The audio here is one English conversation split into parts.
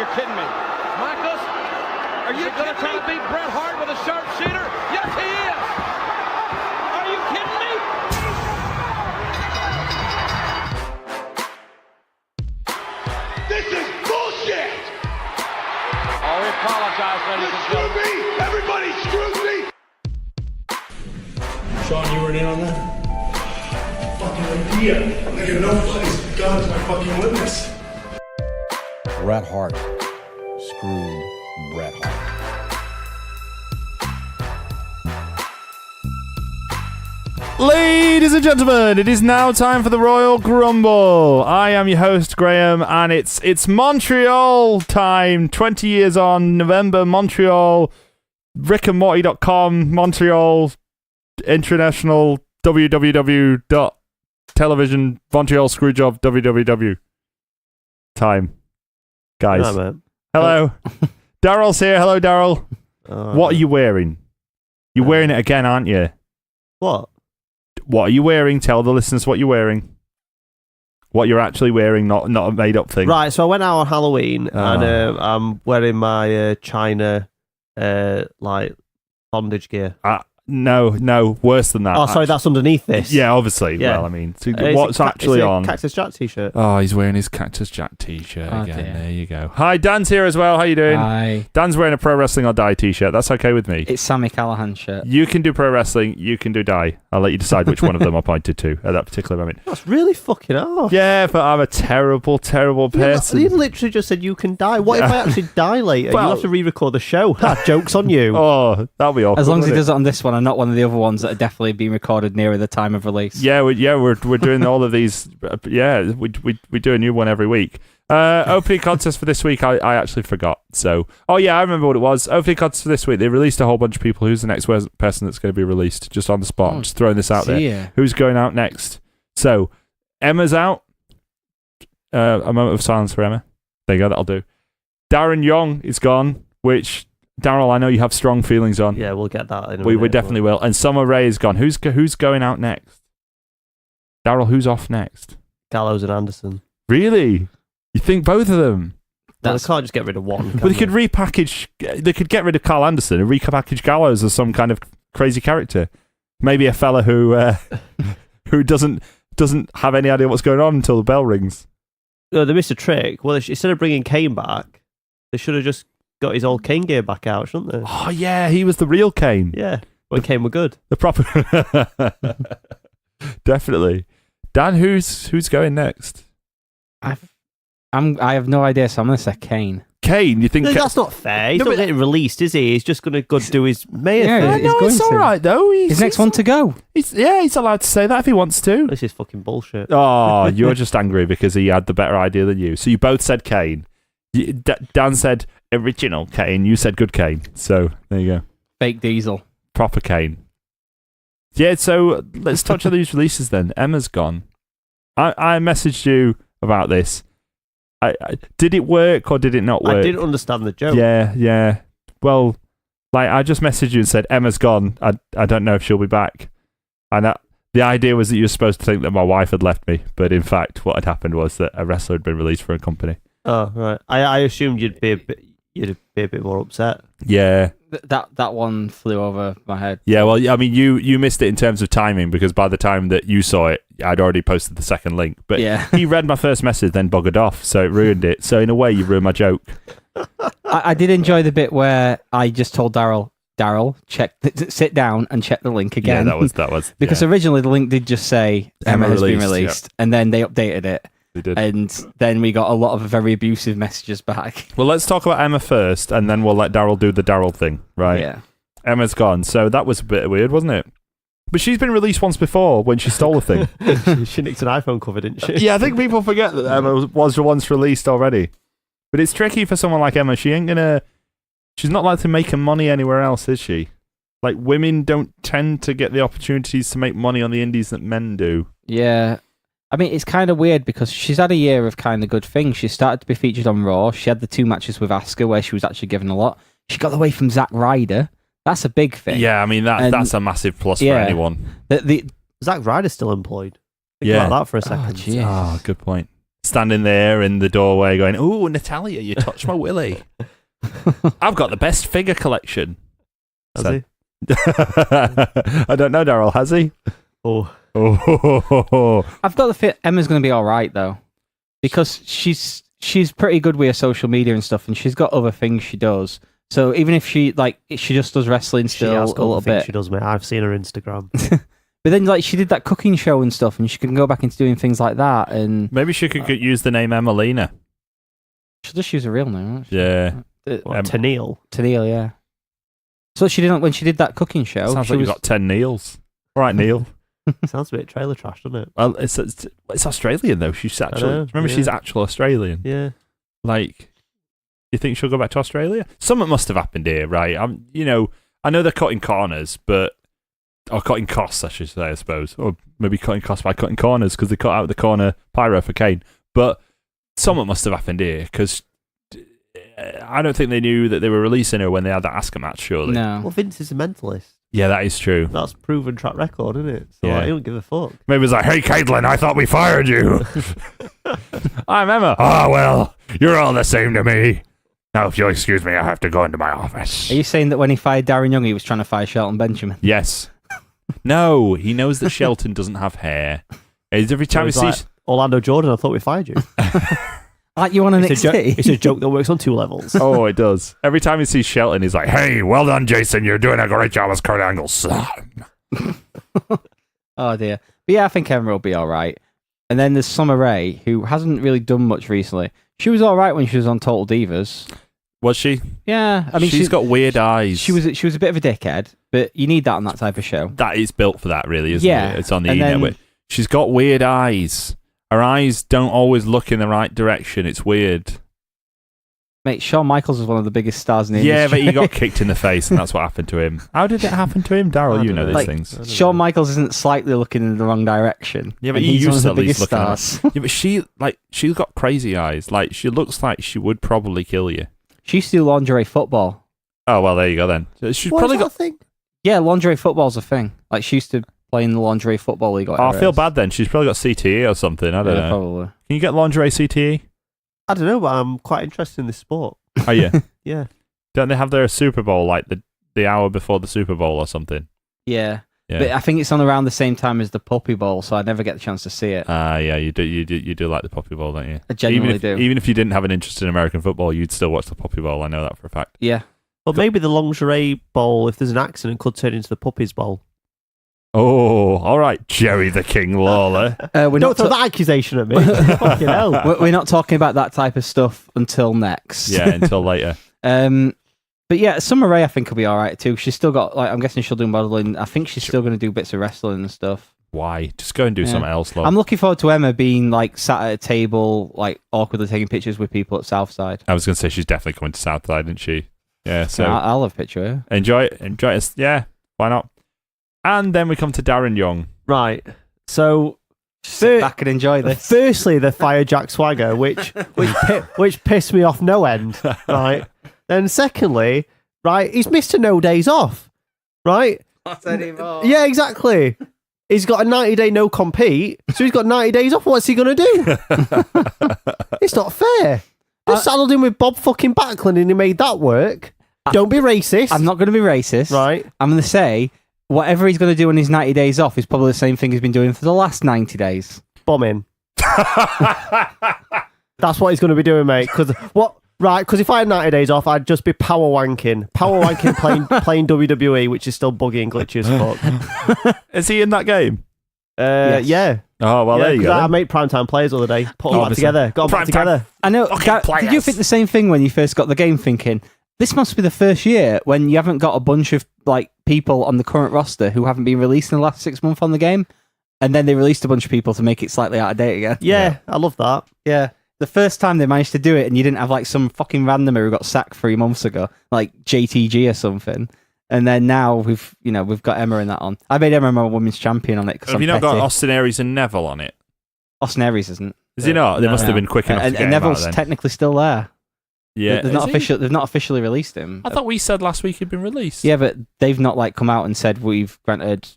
you're kidding me. Marcus, are you going to try to beat Bret Hart with a sharpshooter? Yes, he is. Are you kidding me? This is bullshit! Oh, we apologize, ladies and Screw gentlemen. me! Everybody screw me! Sean, you weren't in on that? Fucking idea. Nigga, nobody's God's my fucking witness. Bret Hart screwed Bret Hart. Ladies and gentlemen, it is now time for the Royal Grumble. I am your host, Graham, and it's Montreal time. 20 years on, November, Montreal, rickandmorty.com, Montreal, international, www.television, Montreal Screwjob, www. Time. Guys. Right, mate. Hello. Daryl's here. Hello, Daryl. What are you wearing? You're wearing it again, aren't you? What? What are you wearing? Tell the listeners what you're wearing. What you're actually wearing, not a made-up thing. Right, so I went out on Halloween and I'm wearing my China like bondage gear. No, worse than that. Oh, sorry, that's underneath this. Yeah, obviously. Yeah. Well, I mean, so what's actually on? Cactus Jack t-shirt. Oh, he's wearing his Cactus Jack t-shirt again. Dear. There you go. Hi, Dan's here as well. How you doing? Hi. Dan's wearing a Pro Wrestling or Die t-shirt. That's okay with me. It's Sammy Callahan's shirt. You can do Pro Wrestling. You can do Die. I'll let you decide which one of them I pointed to at that particular moment. That's really fucking off. Yeah, but I'm a terrible, terrible person. You literally just said you can die. What if I actually die later? Well- You'll have to re-record the show. That joke's on you. Oh, that'll be awkward. As long as he won't does it on this one and not one of the other ones that are definitely being recorded nearer the time of release. Yeah, we're doing all of these. Yeah, we do a new one every week. Opening contest for this week, I actually forgot. So, oh yeah, I remember what it was. Opening contest for this week, they released a whole bunch of people. Who's the next person that's going to be released? Just on the spot. I'm just throwing this out there. Yeah. Who's going out next? So, Emma's out. A moment of silence for Emma. There you go. That'll do. Darren Young is gone, which Daryl, I know you have strong feelings on. Yeah, we'll get that in a We minute, definitely will. And Summer Rae is gone. Who's going out next? Daryl, who's off next? Gallows and Anderson. Really? You think both of them? Well, they can't just get rid of one. But they could repackage. They could get rid of Carl Anderson and repackage Gallows as some kind of crazy character. Maybe a fella who doesn't have any idea what's going on until the bell rings. No, they missed a trick. Well, instead of bringing Kane back, they should have just got his old Kane gear back out, shouldn't they? Oh yeah, he was the real Kane. Yeah, when Kane were good. The proper. Definitely. Dan, who's going next? I have no idea, so I'm going to say Kane. Kane, you think? No, that's not fair. He's not getting released, is he? He's just going to go do his mayor Yeah, thing. he's No, going it's all to. right though. His next one to go. He's allowed to say that if he wants to. This is fucking bullshit. Oh, you're just angry because he had the better idea than you. So you both said Kane. Dan said original Kane. You said good Kane. So there you go. Fake Diesel. Proper Kane. Yeah, so let's touch on these releases then. Emma's gone. I messaged you about this. Did it work or did it not work? I didn't understand the joke. Yeah. Well, like I just messaged you and said Emma's gone. I don't know if she'll be back. And the idea was that you were supposed to think that my wife had left me, but in fact, what had happened was that a wrestler had been released for a company. Oh, right. I assumed you'd be a bit more upset. Yeah. That one flew over my head. Yeah, well, I mean, you missed it in terms of timing because by the time that you saw it, I'd already posted the second link. But Yeah. he read my first message, then buggered off, so it ruined it. So in a way, you ruined my joke. I did enjoy the bit where I just told Daryl, sit down and check the link again. Yeah, that was because yeah. originally the link did just say Emma has been released, and then they updated it. They did. And then we got a lot of very abusive messages back. Well, let's talk about Emma first, and then we'll let Daryl do the Daryl thing, right? Yeah. Emma's gone, so that was a bit weird, wasn't it? But she's been released once before when she stole a thing. She nicked an iPhone cover, didn't she? Yeah, I think people forget that Emma was once released already. But it's tricky for someone like Emma. She's not likely making money anywhere else, is she? Like, women don't tend to get the opportunities to make money on the indies that men do. Yeah. I mean, it's kind of weird because she's had a year of kind of good things. She started to be featured on Raw. She had the 2 matches with Asuka where she was actually given a lot. She got away from Zack Ryder. That's a big thing. Yeah, I mean, that's a massive plus for anyone. Zack Ryder's still employed. Think Yeah. about that for a second. jeez. Oh, good point. standing there in the doorway going, "Ooh, Natalia, you touched my willy." I've got the best figure collection. Has he? I don't know, Daryl. Has he? Oh. I've got the fit. Emma's going to be all right though, because she's pretty good with her social media and stuff, and she's got other things she does. So even if she just does wrestling She still has a got little the things bit, She does, mate. I've seen her Instagram. but then like she did that cooking show and stuff, and she can go back into doing things like that. And Maybe she could use the name Emelina. she'll just use a real name. Won't she? Yeah. Tennille. Tennille, yeah. So she didn't when she did that cooking show. Sounds she like was, you've got 10 Neils. All right, Neil. Sounds a bit trailer trash, doesn't it? Well, it's Australian though. She's actually. know, Remember, yeah. she's actual Australian. Yeah. Like, you think she'll go back to Australia? Something must have happened here, right? I know they're cutting corners, or cutting costs, I should say, I suppose, or maybe cutting costs by cutting corners because they cut out the corner pyro for Kane. But something must have happened here because I don't think they knew that they were releasing her when they had that Asuka match. Surely, no. Well, Vince is a mentalist. Yeah, that is true. That's proven track record, isn't it? So Yeah. he don't give a fuck. Maybe it's like, "Hey, Caitlin, I thought we fired you." I'm Emma. Oh, well, you're all the same to me. Now, if you'll excuse me, I have to go into my office. Are you saying that when he fired Darren Young, he was trying to fire Shelton Benjamin? Yes. No, he knows that Shelton doesn't have hair. Every time he It's like, sees... Orlando Jordan, I thought we fired you. Like you on It's NXT? a joke that works on two levels. Oh, it does. Every time he sees Shelton, he's like, "Hey, well done, Jason. You're doing a great job as Kurt Angle's son." Oh dear. But yeah, I think Emma will be all right. And then there's Summer Rae, who hasn't really done much recently. She was all right when she was on Total Divas. Was she? Yeah, I mean, she's got weird eyes. She was a bit of a dickhead, but you need that on that type of show. That is built for that, really, isn't Yeah, it? It's on the and then- E-network. She's got weird eyes. Her eyes don't always look in the right direction. It's weird. Mate, Shawn Michaels was one of the biggest stars in the Yeah, but industry. he got kicked in the face, and that's what happened to him. How did it happen to him, I Daryl? You don't know know. these Like, things. Shawn Michaels isn't slightly looking in the wrong direction. Yeah, but and he he's one used of to the at least biggest look at stars. Yeah, but she's got crazy eyes. Like, she looks like she would probably kill you. She used to do lingerie football. Oh, well, there you go then. She's What probably is that got... thing? Yeah, lingerie football's a thing. Like she used to play in the lingerie football league. Oh, I feel bad then. She's probably got CTE or something. I don't know. Probably. Can you get lingerie CTE? I don't know, but I'm quite interested in this sport. Are you? Yeah. Don't they have their Super Bowl like the hour before the Super Bowl or something? Yeah. Yeah. But I think it's on around the same time as the Puppy Bowl, so I never get the chance to see it. Yeah, you do like the Poppy Bowl, don't you? I genuinely do. Even if you didn't have an interest in American football, you'd still watch the Poppy Bowl. I know that for a fact. Yeah. But maybe the lingerie bowl, if there's an accident, could turn into the puppies bowl. Oh, all right, Jerry the King Lawler. We're Don't not throw that accusation at me. Fucking hell. we're not talking about that type of stuff until next. Yeah, until later. But yeah, Summer Rae I think will be all right too. She's still got I'm guessing she'll do modeling. I think she's still going to do bits of wrestling and stuff. Why? Just go and do something else, love. I'm looking forward to Emma being sat at a table, awkwardly taking pictures with people at Southside. I was going to say she's definitely coming to Southside, isn't she? Yeah, so I'll have a picture of her. enjoy it. Yeah, why not? And then we come to Darren Young. Right. So, Sit back and enjoy this. firstly, the fire Jack Swagger, which pissed me off no end. Right. Then, secondly, right, he's missed no days off. Right. Not anymore. Yeah, exactly. He's got a 90-day no compete, so he's got 90 days off. What's he gonna do? It's not fair. Just saddled him with Bob fucking Backlund and he made that work. Don't be racist. I'm not going to be racist. Right. I'm going to say whatever he's going to do on his 90 days off is probably the same thing he's been doing for the last 90 days. Bombing. That's what he's going to be doing, mate. Because if I had 90 days off, I'd just be power wanking playing WWE, which is still buggy and glitchy as fuck. Is he in that game? Yes. Yeah. Oh, well, there you 'cause go. I then. made primetime players the other day. Put them back Obviously. together. Got them back Primetime. together. I know. Fucking Did you players. think the same thing when you first got the game, thinking this must be the first year when you haven't got a bunch of people on the current roster who haven't been released in the last 6 months on the game, and then they released a bunch of people to make it slightly out of date again. Yeah, I love that. Yeah. The first time they managed to do it, and you didn't have some fucking randomer who got sacked 3 months ago, like JTG or something. And then now we've got Emma in that on. I made Emma my women's champion on it because Have you not got Austin Aries and Neville on it? Austin Aries isn't. Is he not? They must have No. been quick enough to And get him Neville's out then. technically still there. Yeah, They've not officially released him. I thought we said last week he'd been released. Yeah, but they've not come out and said we've granted.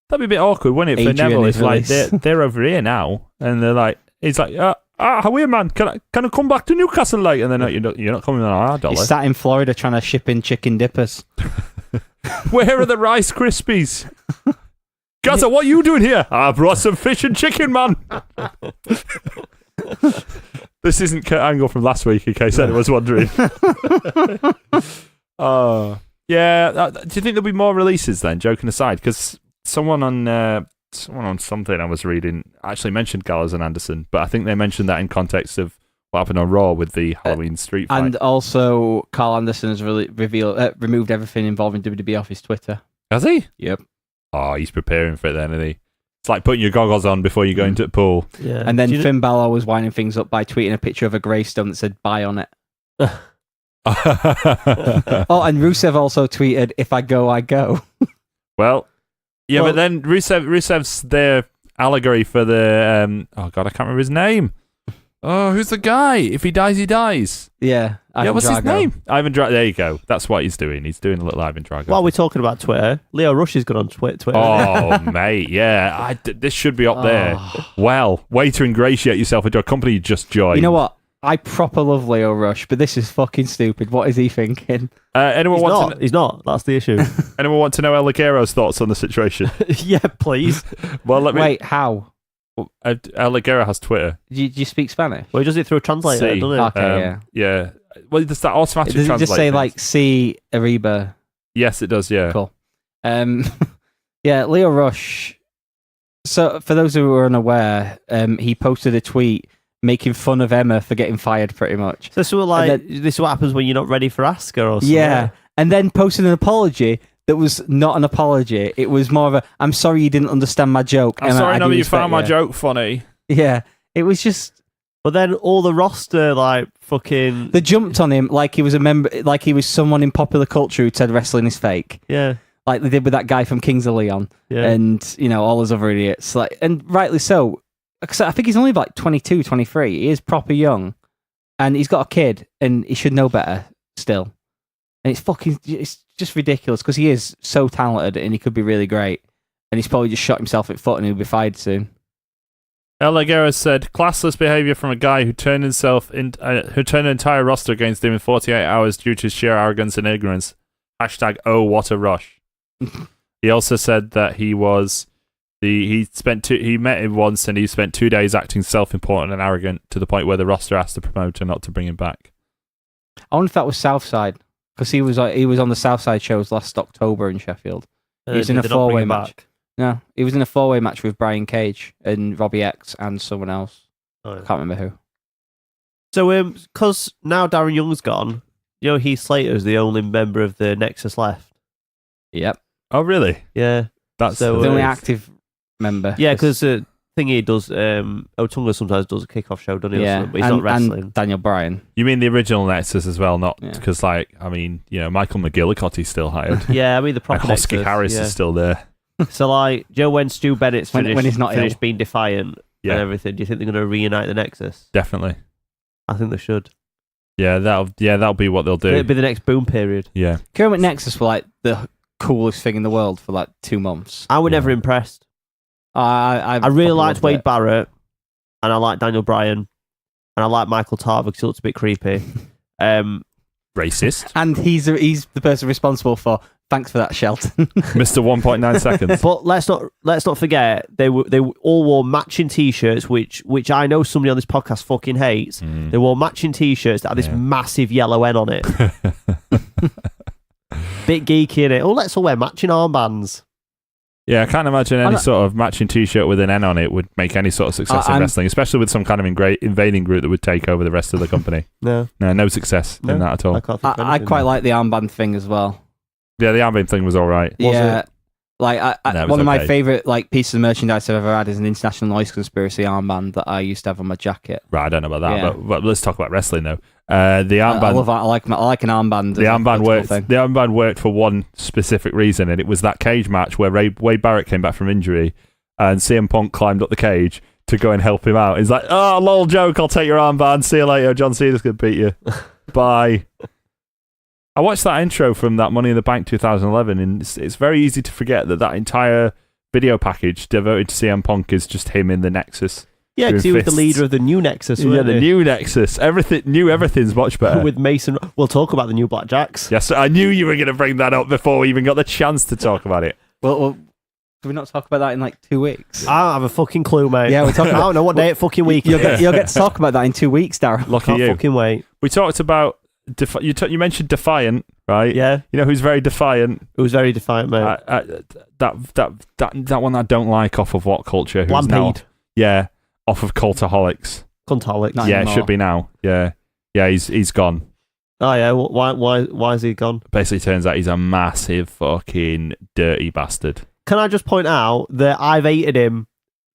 That'd be a bit awkward, wouldn't it, for Adrian Neville? is If released. they're over here now, and they're like, he's like, oh, how are you, man? Can I come back to Newcastle, like? And then you're not coming on our dollar. He's sat in Florida trying to ship in chicken dippers. Where are the Rice Krispies? Gaza, what are you doing here? I brought some fish and chicken, man. This isn't Kurt Angle from last week, in case anyone was wondering. Yeah. Do you think there'll be more releases then? Joking aside, because someone on something I was reading actually mentioned Gallows and Anderson, but I think they mentioned that in context of what happened on Raw with the Halloween street fight. And also, Carl Anderson has removed everything involving WWE off his Twitter. Has he? Yep. Oh, he's preparing for it then, isn't he? It's like putting your goggles on before you go into the pool. Yeah. And then Finn Balor was winding things up by tweeting a picture of a gravestone that said "bye" on it. Oh, and Rusev also tweeted, "If I go, I go." Well, but then Rusev's their allegory for the oh god, I can't remember his name. Oh, who's the guy? If he dies, he dies. Yeah. Ivan What's his Drago. name? Ivan Drago. There you go. That's what he's doing. He's doing a little Ivan Drago. While we're talking about Twitter, Leo Rush is good on Twitter. Oh, mate, yeah. This should be up there. Well, way to ingratiate yourself into a company you just joined. You know what? I proper love Leo Rush, but this is fucking stupid. What is he thinking? He's not. That's the issue. Anyone want to know El Ligero's thoughts on the situation? Yeah, please. Well, let me. Wait, how? El Ligero has Twitter. Do you speak Spanish? Well, he does it through a translator, See. doesn't it? Okay, yeah. Yeah. Well, does that automatic Does it translate just say things? like "C Ariba"? Yes, it does. Yeah. Cool. Yeah, Leo Rush. So, for those who are unaware, he posted a tweet making fun of Emma for getting fired, pretty much. So, sort of like, this is what happens when you're not ready for Asuka or something. Yeah, and then posted an apology that was not an apology. It was more of a, "I'm sorry you didn't understand my joke. I'm Emma, sorry, I no, do you respect found my you." joke funny. Yeah, it was just... But then all the roster, like, fucking... They jumped on him like he was a member, like he was someone in popular culture who said wrestling is fake. Yeah. Like they did with that guy from Kings of Leon. Yeah. And, all those other idiots. Like, and rightly so. Because I think he's only like 22, 23. He is proper young. And he's got a kid, and he should know better still. And it's just ridiculous because he is so talented and he could be really great. And he's probably just shot himself in the foot and he'll be fired soon. El Ligero said, "Classless behavior from a guy who turned an entire roster against him in 48 hours due to sheer arrogance and ignorance. Hashtag oh what a rush." He also said that he met him once and he spent 2 days acting self-important and arrogant to the point where the roster asked the promoter not to bring him back. I wonder if that was Southside because he was on the Southside shows last October in Sheffield. He was in a 4-way match. No, he was in a 4-way match with Brian Cage and Robbie X and someone else. Oh, yeah. I can't remember who. So, because now Darren Young's gone, Heath Slater's the only member of the Nexus left. Yep. Oh, really? Yeah. That's So, The only active member. Yeah, because Thingy does, Otunga sometimes does a kickoff show, doesn't he? Yeah, But he's not wrestling. and Daniel Bryan. You mean the original Nexus as well, not Yeah. because, Michael McGillicotty's still hired. Yeah, I mean, the proper And Husky Nexus, Harris yeah. is still there. So, like, when Stu Bennett's When finished, he's not finished ill. being defiant Yeah. and everything, do you think they're going to reunite the Nexus? Definitely. I think they should. Yeah, that'll be what they'll do. It'll be the next boom period. Yeah. Kermit Nexus were like the coolest thing in the world for like 2 months. I was Yeah. never impressed. I really liked loved Wade it. Barrett, and I liked Daniel Bryan, and I liked Michael Tarver because he looks a bit creepy. Racist. And he's the person responsible for thanks for that, Shelton. Mr. 1.9 seconds. But let's not forget they all wore matching T-shirts, which I know somebody on this podcast fucking hates. They wore matching T-shirts that had this Yeah. massive yellow N on it. Bit geeky in it. Oh, let's all wear matching armbands. Yeah, I can't imagine any sort of matching T-shirt with an N on it would make any sort of success in wrestling, especially with some kind of invading group that would take over the rest of the company. No success in that at all. I can't think of I anything. quite like the armband thing as well. Yeah, the armband thing was all right. Yeah. Like No, it was one of my okay. favorite like pieces of merchandise I've ever had is an International Noise Conspiracy armband that I used to have on my jacket. Right, I don't know about that, Yeah. but let's talk about wrestling though. The armband. I love that. I like an armband. The armband worked. Thing. The armband worked for one specific reason, and it was that cage match where Wade Barrett came back from injury, and CM Punk climbed up the cage to go and help him out. He's like, "Oh, lol, joke. I'll take your armband. See you later. John Cena's gonna beat you. Bye." I watched that intro from that Money in the Bank 2011, and it's very easy to forget that entire video package devoted to CM Punk is just him in the Nexus. Yeah, because he was the leader of the new Nexus. Yeah, the new Nexus. Everything's much better. With Mason. We'll talk about the new Blackjacks. Yes, I knew you were going to bring that up before we even got the chance to talk about it. Well, do we not talk about that in like 2 weeks? I don't have a fucking clue, mate. Yeah, we're talking. I don't know what day it fucking week You'll it is. get to talk about that in 2 weeks, Darren. Lucky Can't you. fucking wait. We talked about you mentioned Defiant, right? Yeah. You know who's very defiant? It was very defiant, mate. That one I don't like off of What Culture. Who's now, Lampede. yeah, off of Cultaholics. Cuntaholics. Not Yeah, anymore. it should be now. Yeah, he's gone. Oh, yeah. Why is he gone? Basically, turns out he's a massive fucking dirty bastard. Can I just point out that I've hated him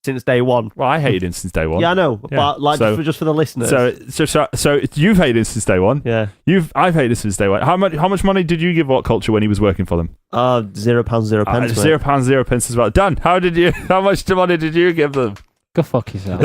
since day one? Well, I hated him since day one. Yeah, I know. Yeah. But like So- just for the listeners. So you've hated him since day one. Yeah. I've hated him since day one. How much money did you give What Culture when he was working for them? £0, 0 pence. mate. £0, 0 pence as well. Dan, how much money did you give them? Go fuck yourself.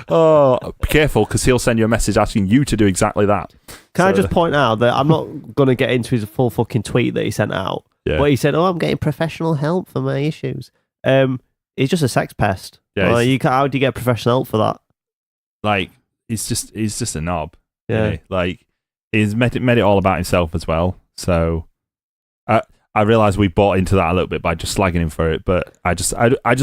Oh, be careful, because he'll send you a message asking you to do exactly that. Can I So- just point out that I'm not going to get into his full fucking tweet that he sent out. Yeah. But he said, "Oh, I'm getting professional help for my issues." He's just a sex pest. Yeah, How do you get professional help for that? Like, he's just a knob. Yeah. Really. Like, he's made it all about himself as well. So I realised we bought into that a little bit by just slagging him for it, but I just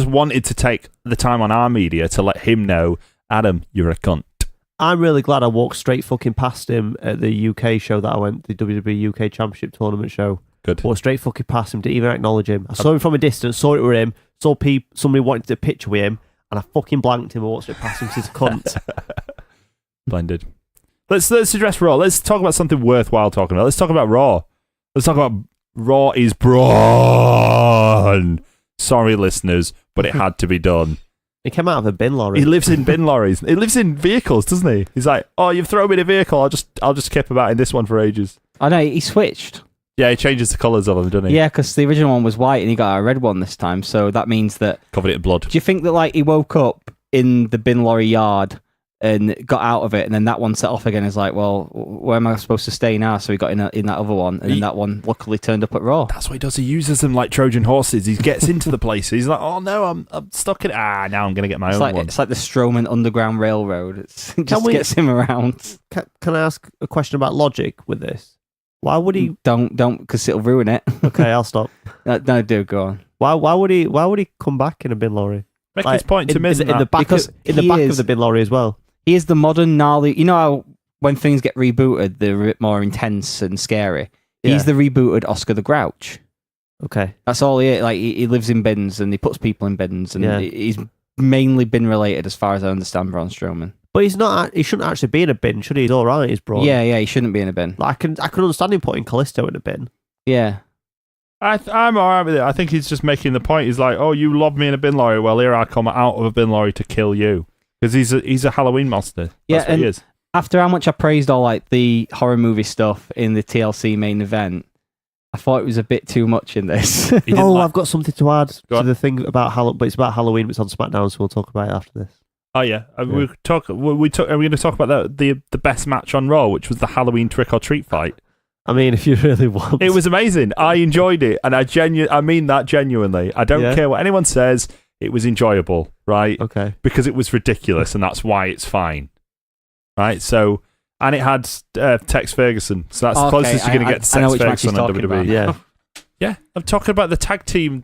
wanted to take the time on our media to let him know, Adam, you're a cunt. I'm really glad I walked straight fucking past him at the UK show that I went, the WWE UK Championship Tournament show. Good. Walked straight fucking past him, didn't even acknowledge him. I saw him from a distance, saw it were him, saw somebody wanted to take a picture with him, and I fucking blanked him and walked straight past him because he's a cunt. Blended. Let's address Raw. Let's talk about something worthwhile talking about. Let's talk about Raw. Let's talk about Raw is Braun. Sorry, listeners, but it had to be done. He came out of a bin lorry. He lives in bin lorries. He lives in vehicles, doesn't he? He's like, oh, you've thrown me in a vehicle. I'll just keep about in this one for ages. I know, he switched. Yeah, he changes the colours of them, doesn't he? Yeah, because the original one was white and he got a red one this time. So that means that. Covered it in blood. Do you think that like he woke up in the bin lorry yard and got out of it, and then that one set off again? Is like, well, where am I supposed to stay now? So he got in that other one, and then that one luckily turned up at Raw. That's what he does. He uses them like Trojan horses. He gets into the place. He's like, oh no, I'm stuck in it. Now I'm going to get my own one. It's like the Strowman Underground Railroad. It just gets him around. Can I ask a question about logic with this? Why would he? Don't, because it'll ruin it. Okay, I'll stop. No, do go on. Why would he come back in a bin lorry? Make his point to Miz in the back Because in the he back is- of the bin lorry as well. He is the modern gnarly. You know how when things get rebooted, they're a bit more intense and scary. Yeah. He's the rebooted Oscar the Grouch. Okay. That's all he is. Like he lives in bins and he puts people in bins, and Yeah. he's mainly bin related as far as I understand. Braun Strowman. But he's not. He shouldn't actually be in a bin, should he? He's all right. He's broad. Yeah, he shouldn't be in a bin. Like, I can understand him putting Callisto in a bin. Yeah. I'm alright with it. I think he's just making the point. He's like, oh, you lobbed me in a bin lorry. Well, here I come out of a bin lorry to kill you. Because he's a Halloween monster. That's what he is. After how much I praised all like the horror movie stuff in the TLC main event, I thought it was a bit too much in this. I've got something to add Go to on. the thing about Halloween, but it's about Halloween. But it's on SmackDown, so we'll talk about it after this. Oh yeah, are we going to talk about the best match on Raw, which was the Halloween trick or treat fight. I mean, if you really want, It was amazing. I enjoyed it, and I mean that genuinely. I don't care what anyone says. It was enjoyable, right? okay. Because it was ridiculous, and that's why it's fine, right? So, and it had Tex Ferguson, so that's the closest you're going to get to I know Tex which match Ferguson he's on talking WWE. about. Yeah. Yeah, I'm talking about the tag team.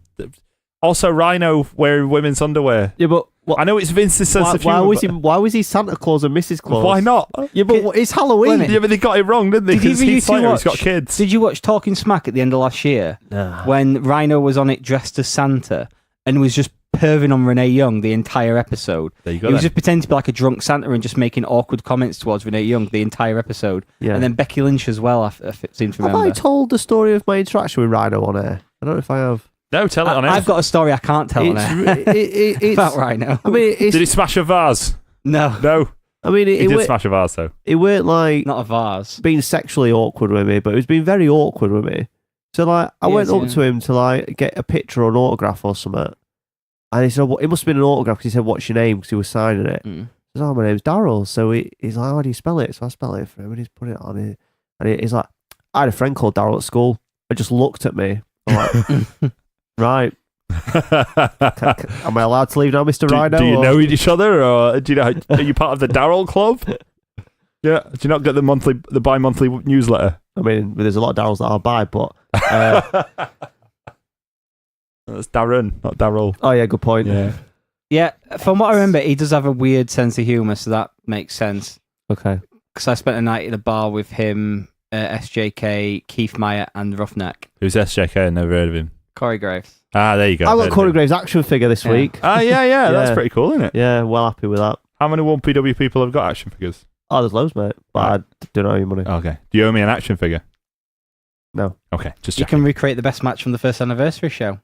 Also, Rhino wearing women's underwear. Yeah, but I know it's Vince's sense of why humor. why was he Santa Claus and Mrs. Claus? Why not? Yeah, but it's Halloween. Wait a Yeah, but they got it wrong, didn't they? Did Because either you Heath two Slater, he's got watch- kids. Did you watch Talking Smack at the end of last year Nah. when Rhino was on it dressed as Santa and was just perving on Renee Young the entire episode? There you He go. was then. just pretending to be like a drunk Santa and just making awkward comments towards Renee Young the entire episode. Yeah. And then Becky Lynch as well, I seem to Have remember. I told the story of my interaction with Rhino on air? I don't know if I have. No, tell it on air. I've got a story I can't tell on air It's about Rhino. I mean, Did he smash a vase? No, No. I mean, He it did smash a vase, though. weren't like not a vase. being sexually awkward with me, but it was being very awkward with me. So like, I went up to him to like get a picture or an autograph or something, and he said, well, "It must have been an autograph." Because he said, "What's your name?" Because he was signing it. Mm. I said, "Oh, my name's Daryl." So he's like, "How do you spell it?" So I spell it for him, and he's put it on it. And he's like, "I had a friend called Daryl at school." And just looked at me. I'm like, right. Am I allowed to leave now, Mr. Rhino? Do you or- know each other, or do you know? Are you part of the Daryl Club? Yeah. Do you not get the bi-monthly newsletter? I mean, there's a lot of Daryls that I'll buy, but... That's Darren, not Daryl. oh, yeah, good point. Yeah. Yeah, from what I remember, he does have a weird sense of humour, so that makes sense. Okay. Because I spent a night at a bar with him, SJK, Keith Meyer, and Roughneck. Who's SJK? I never heard of him. Corey Graves. Ah, there you go. I Heard got of Corey him. Graves' action figure this Yeah. week. Ah, yeah. That's Yeah. pretty cool, isn't it? Yeah, well happy with that. How many 1PW people have got action figures? Oh, there's loads, mate. But I don't know any money. Okay. Do you owe me an action figure? No. Okay, just You checking. can recreate the best match from the first anniversary show.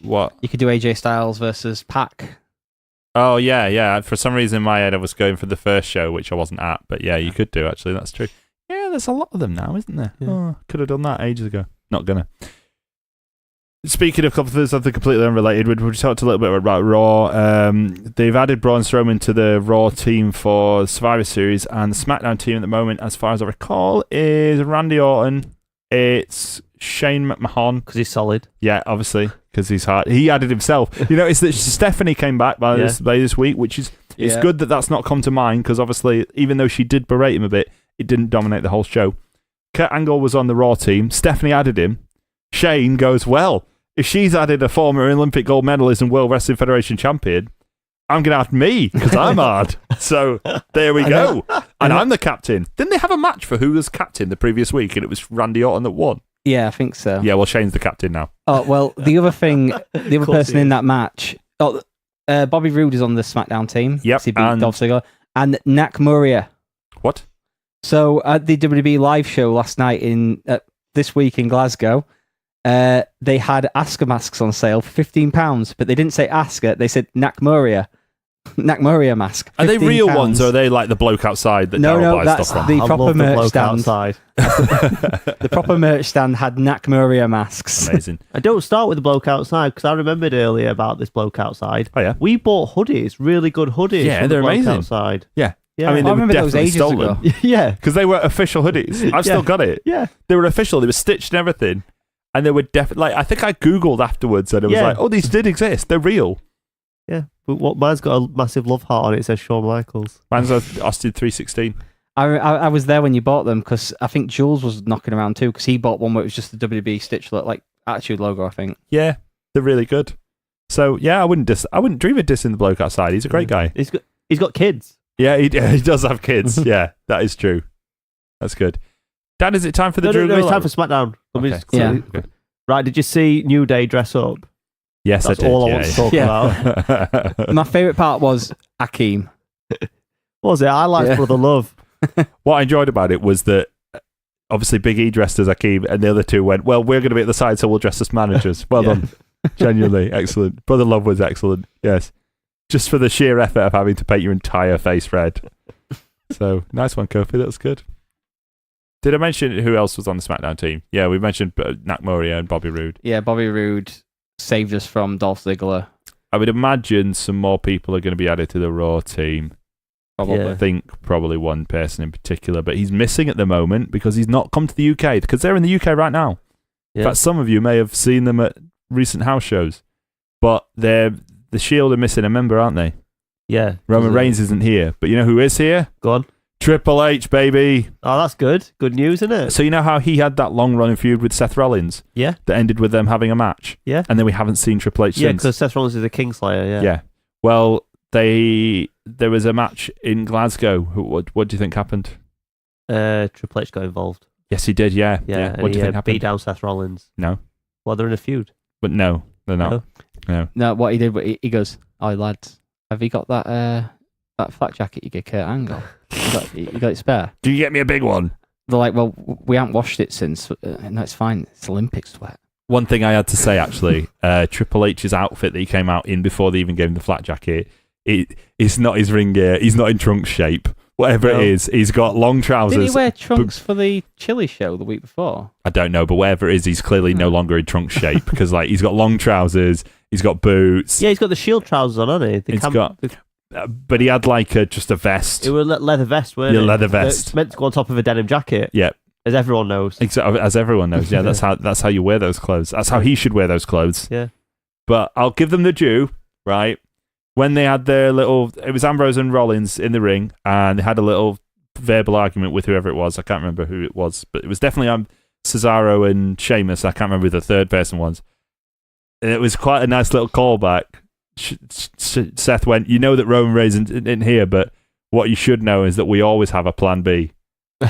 What? You could do AJ Styles versus Pac. Oh, yeah. For some reason in my head I was going for the first show, which I wasn't at. But yeah, you could do, actually. That's true. Yeah, there's a lot of them now, isn't there? Yeah. Oh, could have done that ages ago. Not gonna. Speaking of something completely unrelated, we talked a little bit about Raw. They've added Braun Strowman to the Raw team for Survivor Series, and the SmackDown team at the moment, as far as I recall, is Randy Orton. It's Shane McMahon. Because he's solid. Yeah, obviously, because he's hard. He added himself. You know, it's that Stephanie came back by this week, which is it's good that that's not come to mind, because obviously, even though she did berate him a bit, it didn't dominate the whole show. Kurt Angle was on the Raw team. Stephanie added him. Shane goes, well, if she's added a former Olympic gold medalist and World Wrestling Federation champion, I'm going to add me, because I'm hard. So there we go. And I'm the captain. Didn't they have a match for who was captain the previous week, and it was Randy Orton that won? Yeah, I think so. Yeah, well, Shane's the captain now. Oh, well, the other thing, the other course person he in is. that match, Bobby Roode is on the SmackDown team. Yep, He beat and- Dolph Ziggler. And Nakamura. What? So at the WWE live show last night this week in Glasgow, they had Asuka masks on sale for £15, but they didn't say Asuka, they said Nakamura. Nakamura mask. Are they real £15. ones, or are they like the bloke outside that No, Daryl buys that's stuff from? the I proper love the merch bloke stand. outside. The proper merch stand had Nakamura masks. Amazing. I don't start with the bloke outside, because I remembered earlier about this bloke outside. Oh, yeah? We bought hoodies, really good hoodies. Yeah, from the they're bloke amazing. outside. Yeah. Yeah. I mean, I they were remember those definitely ages stolen. ago. Yeah. Because they were official hoodies. I've still got it. Yeah. They were official. They were stitched and everything. And they were definitely, like, I think I Googled afterwards and it was Yeah. like, oh, these did exist. They're real. Yeah. But mine's got a massive love heart on it. It says Shawn Michaels. Mine's a Austin 316. I was there when you bought them because I think Jules was knocking around too because he bought one where it was just the WB stitch like Attitude logo, I think. Yeah, they're really good. So, yeah, I wouldn't dream of dissing the bloke outside. He's a great guy. He's got kids. Yeah, he does have kids. Yeah, that is true. That's good. Dan, is it time for the Drew No, it's Gullo? time for SmackDown. Let me Okay. just quickly- Okay. Right, did you see New Day dress up? Yes, That's I did. all I want to talk about. My favourite part was Akeem. What was it? I liked Yeah. Brother Love. What I enjoyed about it was that obviously Big E dressed as Akeem and the other two went, well, we're going to be at the side, so we'll dress as managers. Well Yeah. done. Genuinely excellent. Brother Love was excellent. Yes. Just for the sheer effort of having to paint your entire face red. So, nice one, Kofi. That was good. Did I mention who else was on the SmackDown team? Yeah, we mentioned Nakamura and Bobby Roode. Yeah, Bobby Roode saved us from Dolph Ziggler. I would imagine some more people are going to be added to the Raw team. Probably. Yeah. I think probably one person in particular, but he's missing at the moment because he's not come to the UK because they're in the UK right now. In Yeah. fact, some of you may have seen them at recent house shows, but the Shield are missing a member, aren't they? Yeah. Roman Reigns isn't here, but you know who is here? Go on. Triple H, baby. Oh, that's good. Good news, isn't it? So you know how he had that long-running feud with Seth Rollins Yeah. that ended with them having a match? Yeah. And then we haven't seen Triple H Yeah, since. because Seth Rollins is a Kingslayer, yeah. Yeah. Well, there was a match in Glasgow. What do you think happened? Triple H got involved. Yes, he did, yeah. Yeah. What do you think beat happened? down Seth Rollins. No. Well, they're in a feud. But no, they're not. No. No, what he did, he goes, "Oh, lads, have you got that flak jacket you get Kurt Angle? You got it spare?" Do you get me a big one? They're like, "Well, we haven't washed it since. No, it's fine. It's Olympic sweat." One thing I had to say, actually, Triple H's outfit that he came out in before they even gave him the flat jacket, it's not his ring gear. He's not in trunk shape. Whatever No. it is, he's got long trousers. Did he wear trunks for the Chili show the week before? I don't know, but whatever it is, he's clearly no longer in trunk shape because like he's got long trousers, he's got boots. Yeah, he's got the Shield trousers on, hasn't he? He's got- But he had like just a vest. It was a leather vest, weren't Yeah, it? leather vest. It's meant to go on top of a denim jacket, Yeah, as everyone knows. as everyone knows. Yeah, that's how you wear those clothes. That's how he should wear those clothes. Yeah. but I'll give them the due, right? When they had their it was Ambrose and Rollins in the ring, and they had a little verbal argument with whoever it was. I can't remember who it was, but it was definitely Cesaro and Sheamus. I can't remember who the third person was. And it was quite a nice little callback. Seth went, you know that Roman Reigns isn't here, but what you should know is that we always have a plan B.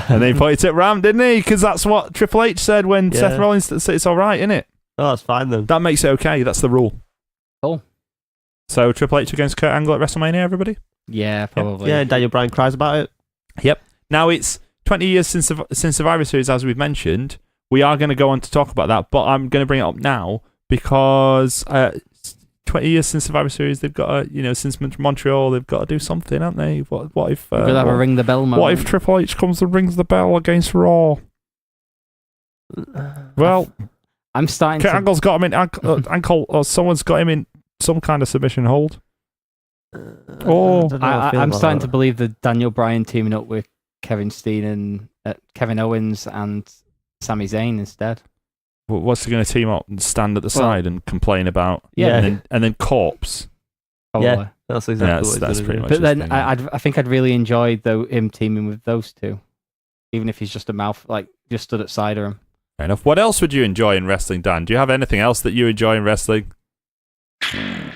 And they pointed at Ram, didn't he? Because that's what Triple H said when Seth Rollins said it's all right, isn't it? Oh, that's fine then. That makes it okay. That's the rule. Cool. So Triple H against Kurt Angle at WrestleMania, everybody? Yeah, probably. Yeah, and Daniel Bryan cries about it. Yep. Now it's 20 years since Survivor Series, as we've mentioned. We are going to go on to talk about that, but I'm going to bring it up now because 20 years since Survivor Series, they've got to, since Montreal, they've got to do something, haven't they? What if... we'll have a ring the bell moment. What if Triple H comes and rings the bell against Raw? Well... I'm starting Kurt Angle's got him in ankle, or someone's got him in some kind of submission hold. I'm starting to believe that Daniel Bryan teaming up with Kevin Steen and Kevin Owens and Sami Zayn instead. What's he going to team up and stand at the side and complain about? Yeah, and then corpse. Probably. Yeah, that's exactly what that's he's pretty gonna much. But then thing, I think I'd really enjoy him teaming with those two, even if he's just a mouth just stood at side of him. Fair enough. What else would you enjoy in wrestling, Dan? Do you have anything else that you enjoy in wrestling? Oh,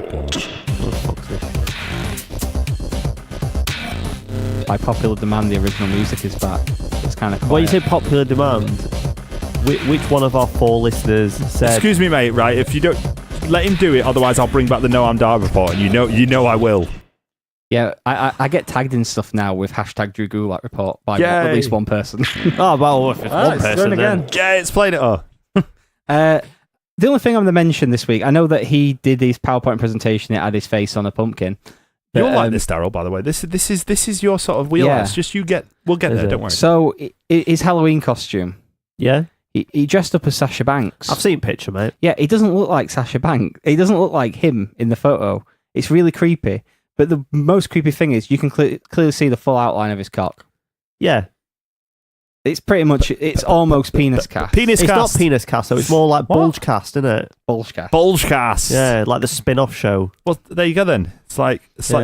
God. By popular demand, the original music is back. It's kind of quiet. When you say popular demand, which one of our 4 listeners said... Excuse me, mate, right? If you don't... Let him do it, otherwise I'll bring back the No I'm Dark report, and you know I will. Yeah, I get tagged in stuff now with hashtag Drew Gulak report by at least one person. Oh, well, if it's one person, then... Yeah, it's played it all. The only thing I'm going to mention this week, I know that he did his PowerPoint presentation, it had his face on a pumpkin. But, You'll like this, Daryl, by the way. This is your sort of wheelhouse. Just we'll get there, don't worry. So, his Halloween costume. Yeah? He dressed up as Sasha Banks. I've seen a picture, mate. Yeah, he doesn't look like Sasha Banks. He doesn't look like him in the photo. It's really creepy. But the most creepy thing is you can clearly see the full outline of his cock. Yeah. It's pretty much, it's almost penis cast. Penis It's cast. not penis cast, so it's more like bulge cast, isn't it? Bulge cast. Bulge cast. Yeah, like the spin-off show. Well, there you go then. It's like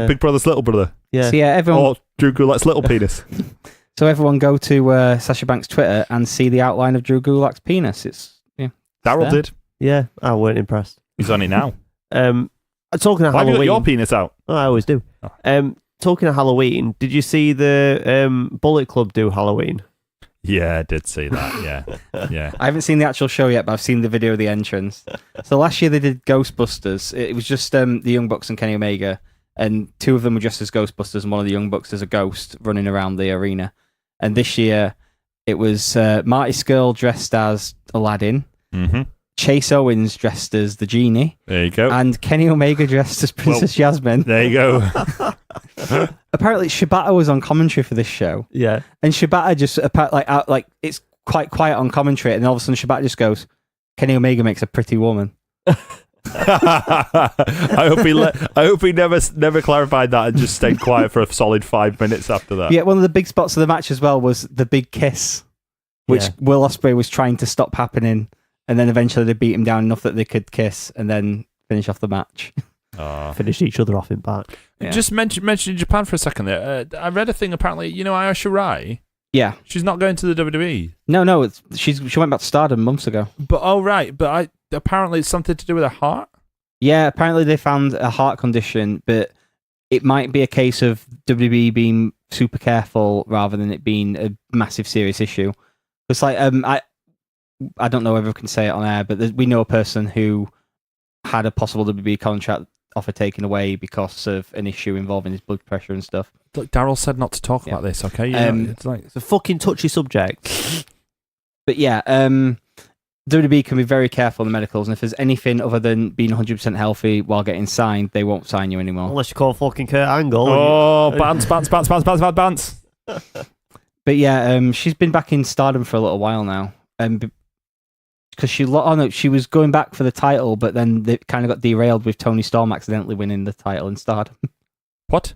Big Brother's Little Brother. Yeah. So yeah, everyone... Or Drew Gulak's Little Penis. So everyone go to Sasha Banks' Twitter and see the outline of Drew Gulak's penis. Daryl did. Yeah, I weren't impressed. He's on it now. Talking of Why have you got Halloween... your penis out? Oh, I always do. Oh. Talking of Halloween, did you see the Bullet Club do Halloween? Yeah, I did see that. Yeah. Yeah. I haven't seen the actual show yet, but I've seen the video of the entrance. So last year they did Ghostbusters. It was just the Young Bucks and Kenny Omega, and 2 of them were dressed as Ghostbusters, and one of the Young Bucks as a ghost running around the arena. And this year it was Marty Skrull dressed as Aladdin, Mm-hmm. Chase Owens dressed as the genie, There you go. and Kenny Omega dressed as Princess Jasmine. There you go. Apparently Shibata was on commentary for this show. Yeah. And Shibata just it's quite quiet on commentary, and all of a sudden Shibata just goes, "Kenny Omega makes a pretty woman." I hope he never clarified that and just stayed quiet for a solid 5 minutes after that. Yeah, one of the big spots of the match as well was the big kiss, which Will Ospreay was trying to stop happening, and then eventually they beat him down enough that they could kiss and then finish off the match. Finished each other off in back. Yeah. Just mention Japan for a second there. I read a thing apparently. Io Shirai. Yeah. She's not going to the WWE. No, she went back to Stardom months ago. But apparently it's something to do with her heart. Yeah, apparently they found a heart condition, but it might be a case of WWE being super careful rather than it being a massive serious issue. It's like I don't know if I can say it on air, but we know a person who had a possible WWE contract offer taken away because of an issue involving his blood pressure and stuff. Look, Daryl said not to talk about this, okay? It's a fucking touchy subject. But yeah, WWE can be very careful in the medicals, and if there's anything other than being 100% healthy while getting signed, they won't sign you anymore. Unless you call fucking Kurt Angle. Oh, bants. But yeah, she's been back in Stardom for a little while now. Because she was going back for the title, but then they kind of got derailed with Tony Storm accidentally winning the title in Stardom. What?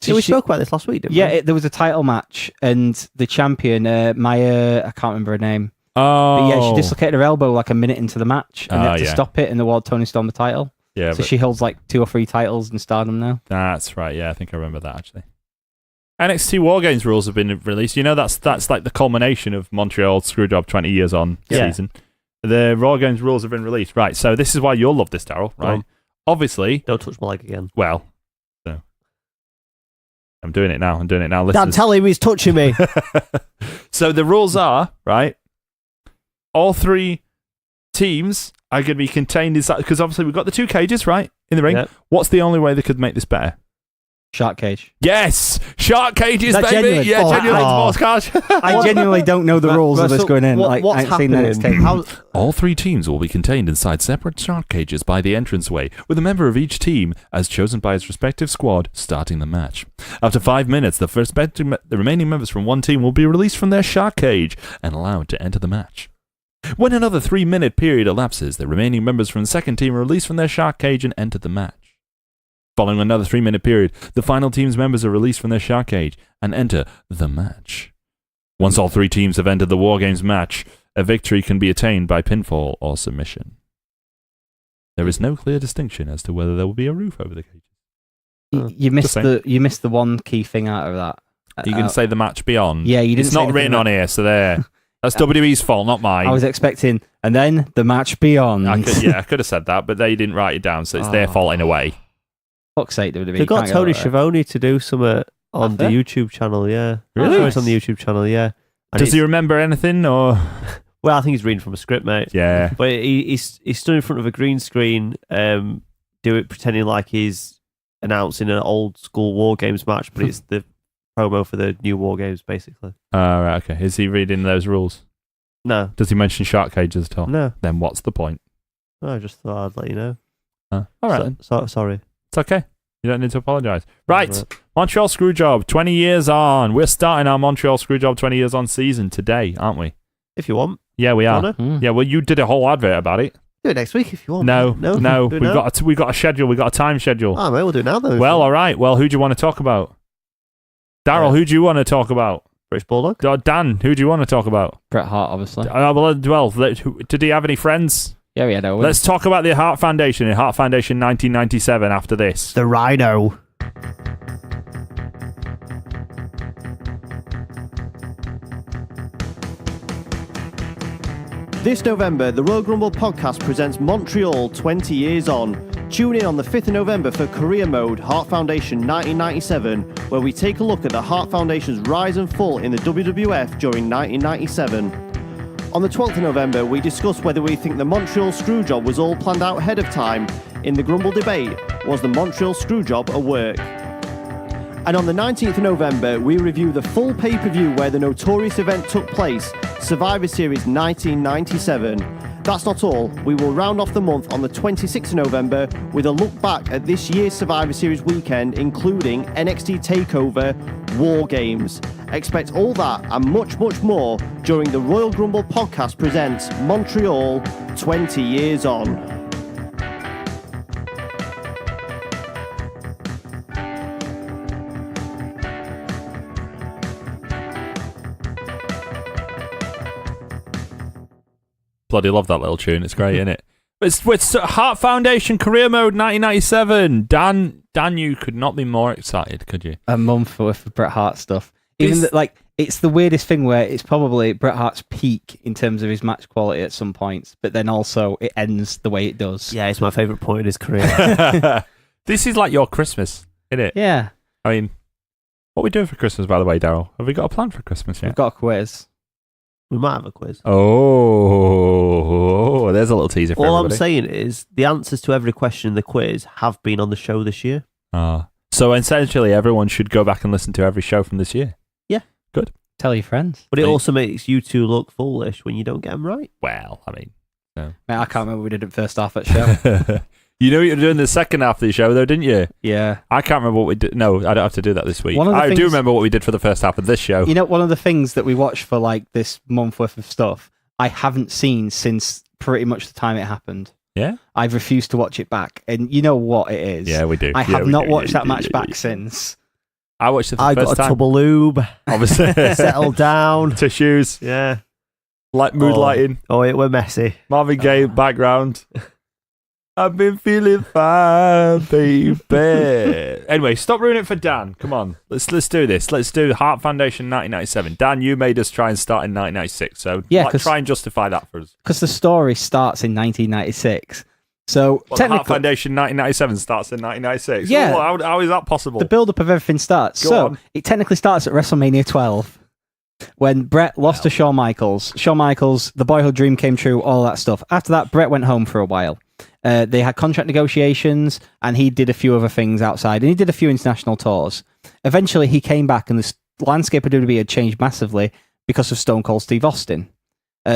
So we spoke about this last week, didn't we? Yeah, there was a title match, and the champion, Maya, I can't remember her name, Oh. But yeah, she dislocated her elbow like a minute into the match and they had to yeah. stop it and award Tony Storm the title. Yeah, So but she holds like 2 or 3 titles in Stardom now. that's right. Yeah, I think I remember that actually. NXT War Games rules have been released. You know, that's like the culmination of Montreal Screwjob 20 years on season. The War Games rules have been released. Right, so this is why you'll love this, Daryl, right? Obviously. Don't touch my leg again. Well, so I'm doing it now. Dad, Listeners. tell him he's touching me. So the rules are, right, all 3 teams are going to be contained inside, because obviously we've got the 2 cages, right, in the ring. Yep. What's the only way they could make this better? Shark cage. Yes! Shark cages, Is that baby! genuine? Yeah, Oh, genuine oh. sports cars. I genuinely don't know the rules of this going in. Like, I what's ain't seen happening? NXT. All 3 teams will be contained inside separate shark cages by the entranceway, with a member of each team, as chosen by his respective squad, starting the match. After 5 minutes, the remaining members from one team will be released from their shark cage and allowed to enter the match. When another 3-minute period elapses, the remaining members from the second team are released from their shark cage and enter the match. Following another 3-minute period, the final team's members are released from their shark cage and enter the match. Once all 3 teams have entered the War Games match, a victory can be attained by pinfall or submission. There is no clear distinction as to whether there will be a roof over the cage. You missed saying. the one key thing out of that. You can say the match beyond. Yeah, you didn't It's say not anything written on here, so there. That's WWE's fault, not mine. I was expecting, and then the match beyond. I could have said that, but they didn't write it down, so it's their fault in a way. Fuck's sake, WWE. They got can't get Tony that right. Schiavone to do something on Have the they? YouTube channel, yeah. Really? It's on the YouTube channel, yeah. And Does he it's- remember anything, or...? Well, I think he's reading from a script, mate. Yeah. But he stood in front of a green screen, pretending like he's announcing an old school War Games match, but it's the promo for the new War Games, basically. Right, okay. Is he reading those rules? No. Does he mention shark cages at all? No. Then what's the point? I just thought I'd let you know. All right, then. Sorry. It's okay. You don't need to apologise. Right. Montreal Screwjob, 20 years on. We're starting our Montreal Screwjob 20 years on season today, aren't we? If you want. Yeah, we are. Wanna? Yeah, well, you did a whole advert about it. Do it next week if you want. No. Do it now? We've got a schedule. We've got a time schedule. Oh, mate, we'll do it now, though. Well, all right. Well, who do you want to talk about? Daryl, who do you want to talk about? British Bulldog. Dan, who do you want to talk about? Bret Hart, obviously. Did he have any friends? Yeah, we had Owen. Let's talk about the Hart Foundation in Hart Foundation 1997 after this. The Rhino. This November, the Royal Grumble podcast presents Montreal 20 Years On. Tune in on the 5th of November for Career Mode Hart Foundation 1997, where we take a look at the Hart Foundation's rise and fall in the WWF during 1997. On the 12th of November, we discuss whether we think the Montreal Screwjob was all planned out ahead of time. In the Grumble debate, was the Montreal Screwjob a work? And on the 19th of November, we review the full pay-per-view where the notorious event took place, Survivor Series 1997. That's not all. We will round off the month on the 26th of November with a look back at this year's Survivor Series weekend, including NXT TakeOver, War Games. Expect all that and much, much more during the Royal Grumble podcast presents Montreal 20 Years On. Bloody love that little tune. It's great, isn't it? It's Hart Foundation Career Mode 1997. Dan, you could not be more excited, could you? A month worth of Bret Hart stuff. Even it's the weirdest thing where it's probably Bret Hart's peak in terms of his match quality at some points, but then also it ends the way it does. Yeah, it's my favourite point in his career. This is like your Christmas, isn't it? Yeah. I mean, what are we doing for Christmas, by the way, Daryl? Have we got a plan for Christmas yet? We've got a quiz. We might have a quiz. Oh, there's a little teaser for All everybody. I'm saying is the answers to every question in the quiz have been on the show this year. So essentially, everyone should go back and listen to every show from this year. Yeah. Good. Tell your friends. But it also makes you two look foolish when you don't get them right. Well, I mean... Mate, I can't remember what we did at first half at show. You know what you were doing the second half of the show, though, didn't you? Yeah. I can't remember what we did. No, I don't have to do that this week. I do remember what we did for the first half of this show. You know, one of the things that we watched for like this month worth of stuff, I haven't seen since pretty much the time it happened. Yeah? I've refused to watch it back. And you know what it is. Yeah, we do. I Yeah, have we not do. watched Yeah, that yeah, match yeah, back yeah. since. I watched it for the I first got a time. tub of lube, Obviously. settled down. Tissues. Yeah. mood lighting. Oh, it were messy. Marvin Gaye background. I've been feeling fine, baby. Anyway, stop ruining it for Dan. Come on, let's do this. Let's do Hart Foundation 1997. Dan, you made us try and start in 1996, so try and justify that for us. Because the story starts in 1996. So the technically, Hart Foundation 1997 starts in 1996. Yeah. Oh, how is that possible? the build-up of everything starts. Go on. It technically starts at WrestleMania 12. When Bret lost to Shawn Michaels. Shawn Michaels, the boyhood dream came true, all that stuff. After that, Bret went home for a while. They had contract negotiations, and he did a few other things outside, and he did a few international tours. Eventually, he came back, and the landscape of WWE had changed massively because of Stone Cold Steve Austin.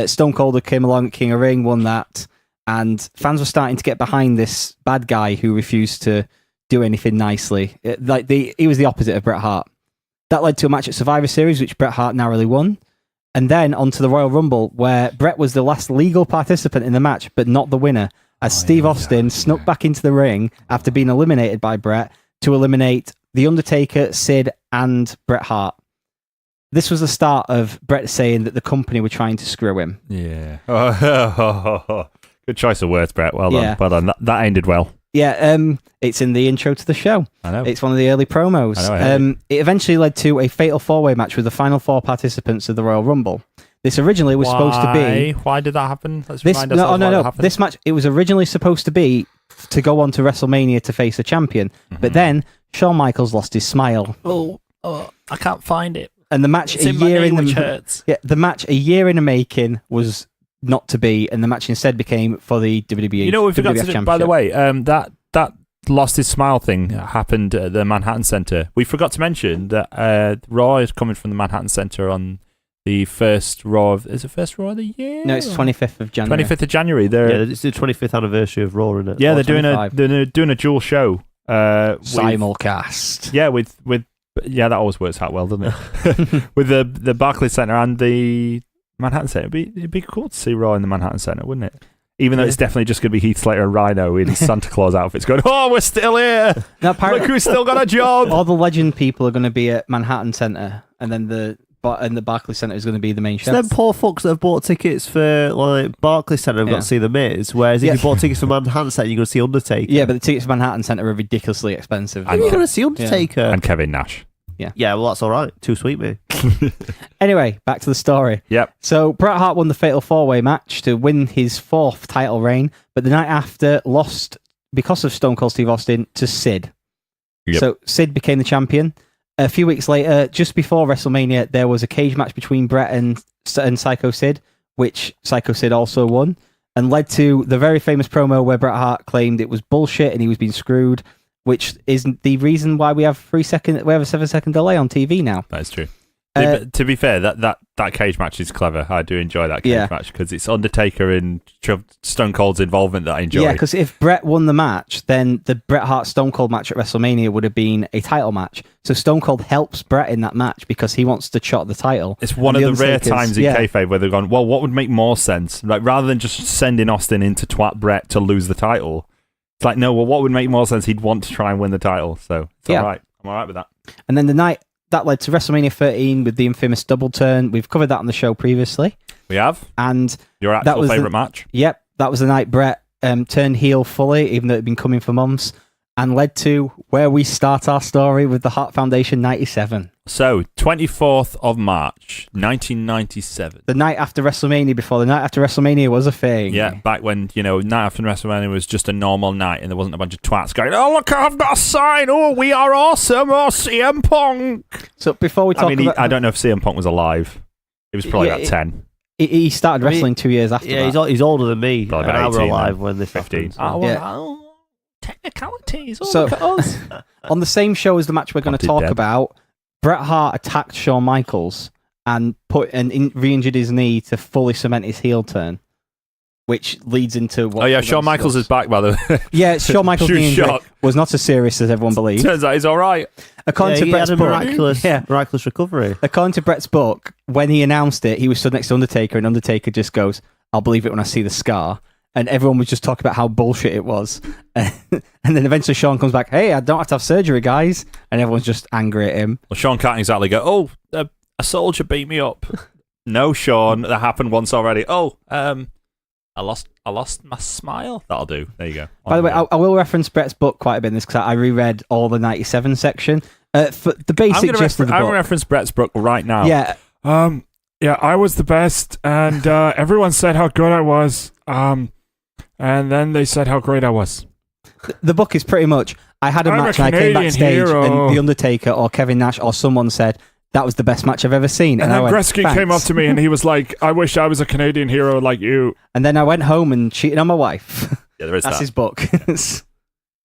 Stone Cold came along at King of Ring, won that, and fans were starting to get behind this bad guy who refused to do anything nicely. He was the opposite of Bret Hart. That led to a match at Survivor Series, which Bret Hart narrowly won. And then onto the Royal Rumble, where Bret was the last legal participant in the match, but not the winner, as Steve Austin snuck back into the ring after being eliminated by Bret to eliminate The Undertaker, Sid, and Bret Hart. This was the start of Bret saying that the company were trying to screw him. Yeah. Good choice of words, Bret. Well Yeah. done. Well done. That ended well. Yeah, it's in the intro to the show. I know. It's one of the early promos. I know. It eventually led to a fatal four-way match with the final four participants of the Royal Rumble. This originally was supposed to be... Why did that happen? Let's This, remind ourselves why that happened. This match, it was originally supposed to be to go on to WrestleMania to face a champion. But then Shawn Michaels lost his smile. Oh, I can't find it. And the match It's in my name, which hurts. Yeah, the match a year in the making was not to be, and the match instead became for the WWE. You know what we forgot WWF to do, by the Championship. way, that lost his smile thing happened at the Manhattan Center. We forgot to mention that Raw is coming from the Manhattan Center on the first Raw of... Is it first Raw of the year? No, it's 25th of January. 25th of January. It's the 25th anniversary of Raw, isn't it? Yeah, Or they're doing a dual show. Simulcast. That always works out well, doesn't it? With the Barclays Center and the Manhattan Center. It'd be cool to see Raw in the Manhattan Center, wouldn't it? Even though it's definitely just going to be Heath Slater and Rhino in his Santa Claus outfits going, oh, we're still here. Now, Look who's still got a job. All the legend people are going to be at Manhattan Center, and then the Barclays Center is going to be the main show. So them poor fucks that have bought tickets for like Barclays Centre have got to see The Miz, whereas if you bought tickets for Manhattan Centre, you're going to see Undertaker. Yeah, but the tickets for Manhattan Center are ridiculously expensive. You're going to see Undertaker. And Kevin Nash. Yeah, well, that's all right. Too sweet, me. Anyway, back to the story. Yep. So Bret Hart won the Fatal 4-Way match to win his fourth title reign, but the night after lost, because of Stone Cold Steve Austin, to Sid. Yep. So Sid became the champion. A few weeks later, just before WrestleMania, there was a cage match between Bret and Psycho Sid, which Psycho Sid also won, and led to the very famous promo where Bret Hart claimed it was bullshit and he was being screwed, which is the reason why we have a 7-second delay on TV now. That's true. To be fair, that cage match is clever. I do enjoy that cage match because it's Undertaker and Stone Cold's involvement that I enjoy. Yeah, because if Bret won the match, then the Bret Hart Stone Cold match at WrestleMania would have been a title match. So Stone Cold helps Bret in that match because he wants to chop the title. It's one of the rare times in kayfabe where they've gone, well, what would make more sense? Like, rather than just sending Austin in to twat Bret to lose the title, it's like, no, well, what would make more sense? He'd want to try and win the title. So it's all right. I'm all right with that. And then the night that led to WrestleMania 13 with the infamous double turn. We've covered that on the show previously. We have. And your actual favourite match? Yep. That was the night Bret turned heel fully, even though it had been coming for months, and led to where we start our story with the Hart Foundation 97. So, 24th of March, 1997. The night after WrestleMania, before the night after WrestleMania was a thing. Yeah, back when, night after WrestleMania was just a normal night and there wasn't a bunch of twats going, oh, look, I've got a sign. Oh, we are awesome. Oh, CM Punk. So, before we talk I don't know if CM Punk was alive. He was probably about 10. He started wrestling 2 years after that. Yeah, he's older than me. Probably and I about was 18 alive then. when this 15. happened. Technicalities. So, on the same show as the match we're going to talk about, Bret Hart attacked Shawn Michaels and re-injured his knee to fully cement his heel turn, which leads into what... Oh, yeah, Shawn Michaels is back, by the way. Yeah, Shawn Michaels' knee injury shock. was not as serious as everyone believed. Turns out he's all right. According to he Bret's had a book, miraculous recovery. According to Bret's book, when he announced it, he was stood next to Undertaker, and Undertaker just goes, I'll believe it when I see the scar. And everyone was just talking about how bullshit it was. And then eventually Shawn comes back, hey, I don't have to have surgery, guys. And everyone's just angry at him. Well, Shawn can't exactly go, a soldier beat me up. No, Sean, that happened once already. Oh, I lost my smile. That'll do. There you go. By the way, I will reference Brett's book quite a bit in this because I reread all the 97 section. For the basic gist of the book. I'm going to reference Brett's book right now. Yeah. Yeah, I was the best, and everyone said how good I was. And then they said how great I was. The book is pretty much, I had a I'm match a and I came Canadian backstage hero. and The Undertaker or Kevin Nash or someone said, that was the best match I've ever seen. And I then went, Gretzky "Thanks." came up to me and he was like, I wish I was a Canadian hero like you. And then I went home and cheated on my wife. Yeah, there is That's that. his book. It's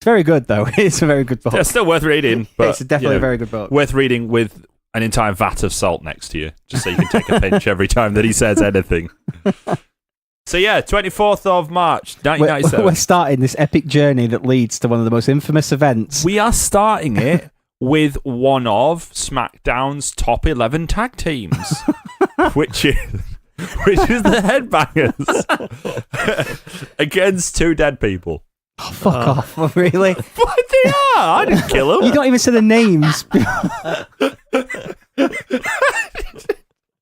very good, though. It's a very good book. Yeah, it's still worth reading. But, It's definitely a very good book. Worth reading with an entire vat of salt next to you, just so you can take a pinch every time that he says anything. So yeah, 24th of March, 1997. We're starting this epic journey that leads to one of the most infamous events. We are starting it with one of SmackDown's top 11 tag teams, which is the Headbangers against two dead people. Oh, fuck off. Really? What they are? I didn't kill them. You don't even say the names.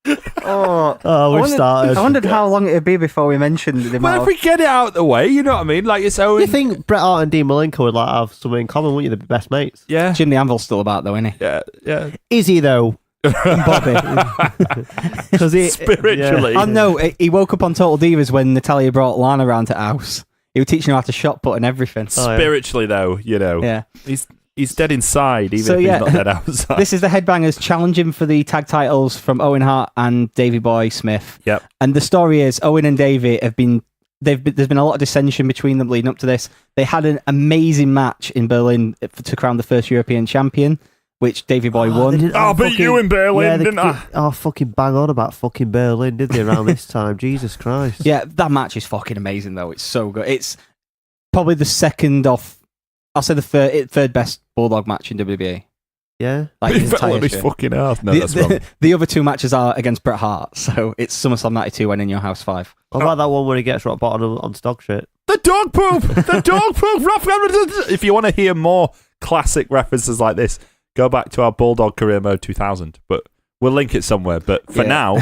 We've started. I wondered how long it would be before we mentioned the Well, if amount. we get it out of the way, you know what I mean? Like it's Owen. You think Bret Hart and Dean Malenko would like have something in common, wouldn't you? They'd be best mates. Yeah. Jim the Anvil's still about, though, isn't he? Yeah. Is he though? Bobby. Because Spiritually. Oh, no, he woke up on Total Divas when Natalia brought Lana around to house. He was teaching her how to shot put and everything. Spiritually, though, you know. Yeah. He's dead inside, even So, if yeah. he's not dead outside. This is the Headbangers challenging for the tag titles from Owen Hart and Davey Boy Smith. Yep. And the story is Owen and Davey there's been a lot of dissension between them leading up to this. They had an amazing match in Berlin to crown the first European champion, which Davey Boy won. I'll beat you in Berlin, didn't I? Oh, fucking bang on about fucking Berlin, did they, around this time? Jesus Christ. Yeah, that match is fucking amazing, though. It's so good. It's probably the second off, I'll say the third best Bulldog match in WWE. Yeah. Like He his fell entire on his shit. fucking ass. No, that's wrong. The other two matches are against Bret Hart, so it's SummerSlam 92 and In Your House 5. What about that one where he gets rock bottom on stock shit? The dog poop! The dog poop! If you want to hear more classic references like this, go back to our Bulldog Career Mode 2000. But we'll link it somewhere. But for now,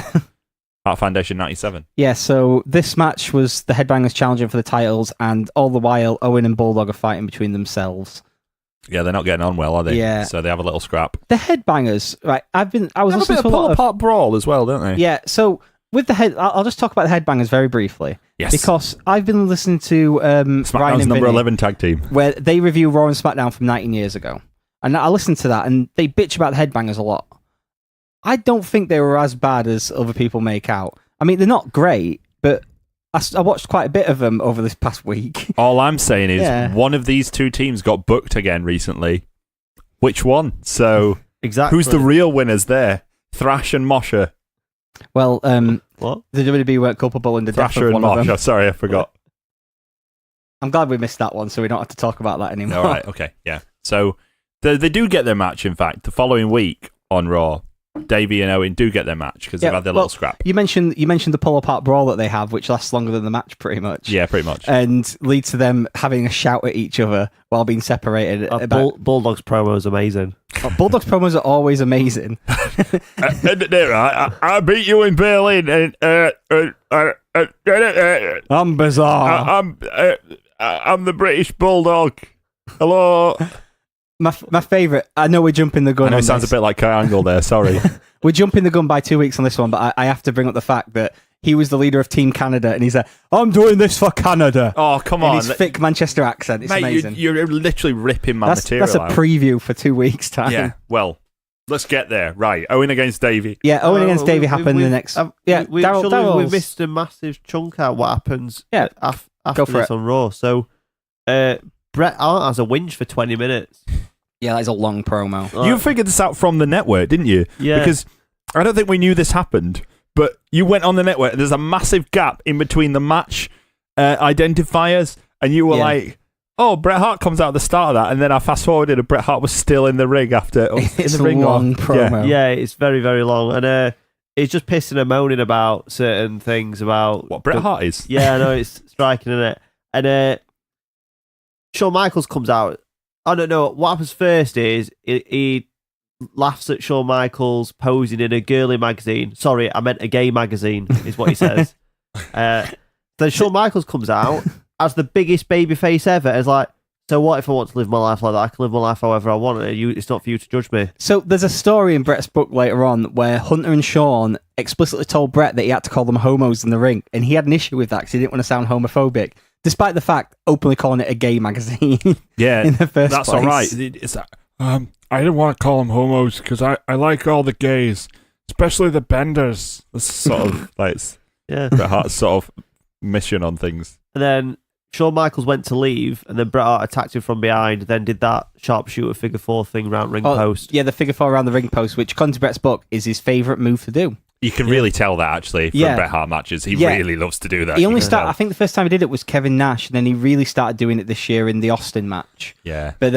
Hart Foundation 97. Yeah, so this match was the Headbangers challenging for the titles, and all the while, Owen and Bulldog are fighting between themselves. Yeah, they're not getting on well, are they? Yeah. So they have a little scrap. The Headbangers, right? I was They have a listening bit to of a lot of pull-apart brawl as well, don't they? Yeah, so with I'll just talk about the Headbangers very briefly. Yes. Because I've been listening to Ryan SmackDown's and number Vinny, 11 tag team. where they review Raw and SmackDown from 19 years ago. And I listened to that, and they bitch about the Headbangers a lot. I don't think they were as bad as other people make out. I mean, they're not great, but I watched quite a bit of them over this past week. All I'm saying is Yeah. one of these two teams got booked again recently. Which one? So Exactly. who's the real winners there? Thrash and Mosher. Well, What? the WWE weren't culpable in the death Thrasher of and one of them. Mosher. Sorry, I forgot. I'm glad we missed that one, so we don't have to talk about that anymore. All right, okay, yeah. So they do get their match, in fact, the following week on Raw. Davey and Owen do get their match because they've had their little scrap. You mentioned the pull apart brawl that they have, which lasts longer than the match, pretty much. Yeah, pretty much. And leads to them having a shout at each other while being separated. Bulldog's promo is amazing. Bulldog's promos are always amazing. I beat you in Berlin, and I'm bizarre. I'm the British Bulldog. Hello. My favourite, I know we're jumping the gun I know on it sounds this. a bit like Kurt Angle there, sorry. We're jumping the gun by 2 weeks on this one, but I have to bring up the fact that he was the leader of Team Canada, and he's like, I'm doing this for Canada. Oh, come In on. his thick Manchester accent. It's Mate, amazing. you're literally ripping my That's material a out. preview for 2 weeks' time. Yeah, well, let's get there. Right, Owen against Davey. Yeah, Owen against Davey happened the next... Yeah, we Daryl's... missed a massive chunk out what happens Yeah, after for this it. on Raw. So, Bret Hart has a whinge for 20 minutes. Yeah, that's a long promo. You figured this out from the network, didn't you? Yeah. Because I don't think we knew this happened, but you went on the network and there's a massive gap in between the match identifiers, and you were like, oh, Bret Hart comes out at the start of that, and then I fast forwarded and Bret Hart was still in the ring after. It's in the a ring long promo. Yeah, it's very, very long. And it's just pissing and moaning about certain things about... What Bret Hart is? Yeah, I know, it's striking, isn't it? And Shawn Michaels comes out. I don't know. What happens first is he laughs at Shawn Michaels posing in a girly magazine. Sorry, I meant a gay magazine, is what he says. Then Shawn Michaels comes out as the biggest babyface ever. It's like, so what if I want to live my life like that? I can live my life however I want. It's not for you to judge me. So there's a story in Bret's book later on where Hunter and Shawn explicitly told Bret that he had to call them homos in the ring, and he had an issue with that because he didn't want to sound homophobic, despite the fact openly calling it a gay magazine. Yeah, in the first that's place. all right. It's I didn't want to call them homos because I like all the gays, especially the benders. that's sort of like Yeah. Bret Hart's sort of mission on things. And then Shawn Michaels went to leave, and then Bret Hart attacked him from behind, then did that sharpshooter figure 4 thing round ring post. Yeah, the figure 4 around the ring post, which according to Bret's book is his favourite move to do. You can really tell that actually from Bret Hart matches. He really loves to do that. He only started. I think the first time he did it was Kevin Nash, and then he really started doing it this year in the Austin match. Yeah. But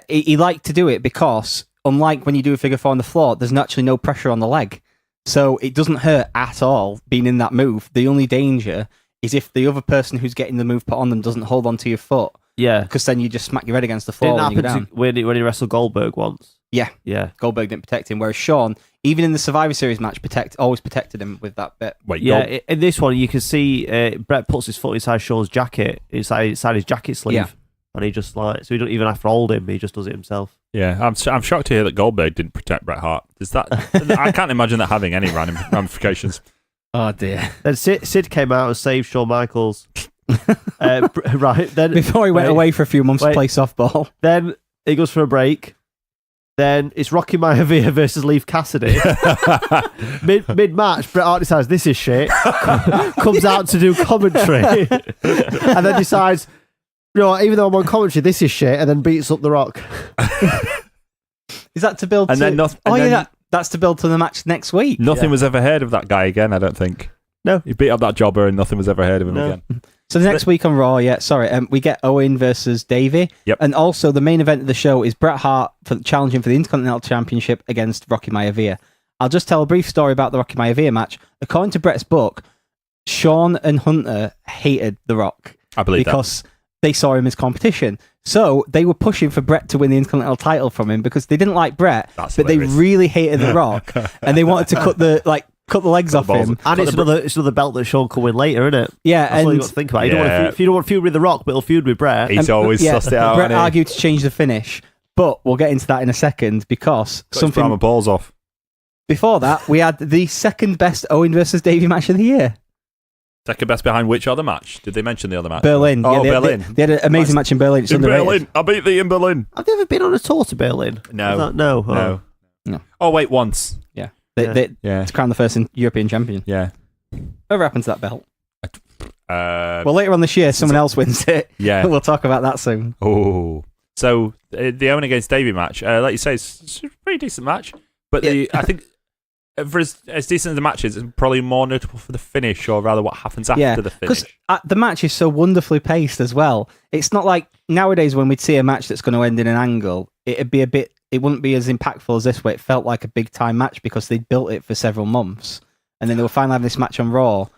he liked to do it because unlike when you do a figure 4 on the floor, there's actually no pressure on the leg, so it doesn't hurt at all being in that move. The only danger is if the other person who's getting the move put on them doesn't hold onto your foot. Yeah. Because then you just smack your head against the floor Didn't when you go happen down. when he wrestled Goldberg once. Yeah. Yeah. Goldberg didn't protect him, whereas Shawn, even in the Survivor Series match, always protected him with that bit. Wait, Yeah, in this one, you can see Bret puts his foot inside Shawn's jacket, inside his jacket sleeve. Yeah. And he just so he don't even have to hold him, he just does it himself. Yeah, I'm shocked to hear that Goldberg didn't protect Bret Hart. Is that? I can't imagine that having any ramifications. Oh dear. Then Sid came out and saved Shawn Michaels. Right, then Before he went away for a few months to play softball. Then he goes for a break. Then it's Rocky Maivia versus Leif Cassidy. Mid match, Bret Hart decides this is shit. Comes out to do commentary, and then decides, even though I'm on commentary, this is shit, and then beats up The Rock. Is that to build? And to... then nothing. That's to build to the match next week. Nothing was ever heard of that guy again. I don't think. No, he beat up that jobber, and nothing was ever heard of him again. So the next week on Raw, we get Owen versus Davey. Yep. And also the main event of the show is Bret Hart challenging for the Intercontinental Championship against Rocky Maivia. I'll just tell a brief story about the Rocky Maivia match. According to Bret's book, Shawn and Hunter hated The Rock. I believe because they saw him as competition. So they were pushing for Bret to win the Intercontinental title from him because they didn't like Bret, but they really hated The Rock, and they wanted to cut the legs off him. And it's another belt that Shawn can win later, isn't it? Yeah, that's all you got to think about. If you don't want to feud with The Rock, but he'll feud with Bret. He's always sussed it out. Bret argued to change the finish, but we'll get into that in a second because something. My balls off. Before that, we had the second best Owen versus Davey match of the year. Second best behind which other match? Did they mention the other match? Berlin. Oh, Berlin. They had an amazing match in Berlin. It's underrated. Berlin. I beat thee in Berlin. Have they ever been on a tour to Berlin? No. No. Oh, wait, once. Yeah. To crown the first European champion. Yeah. Whatever happened to that belt? Well, later on this year, someone else wins it. Yeah. We'll talk about that soon. Oh. So, the Owen against Davey match, like you say, it's a pretty decent match. But I think for as decent as the match is, it's probably more notable for the finish, or rather what happens after the finish. Because the match is so wonderfully paced as well. It's not like nowadays when we'd see a match that's going to end in an angle, it wouldn't be as impactful as this way. It felt like a big time match because they'd built it for several months. And then they were finally having this match on Raw.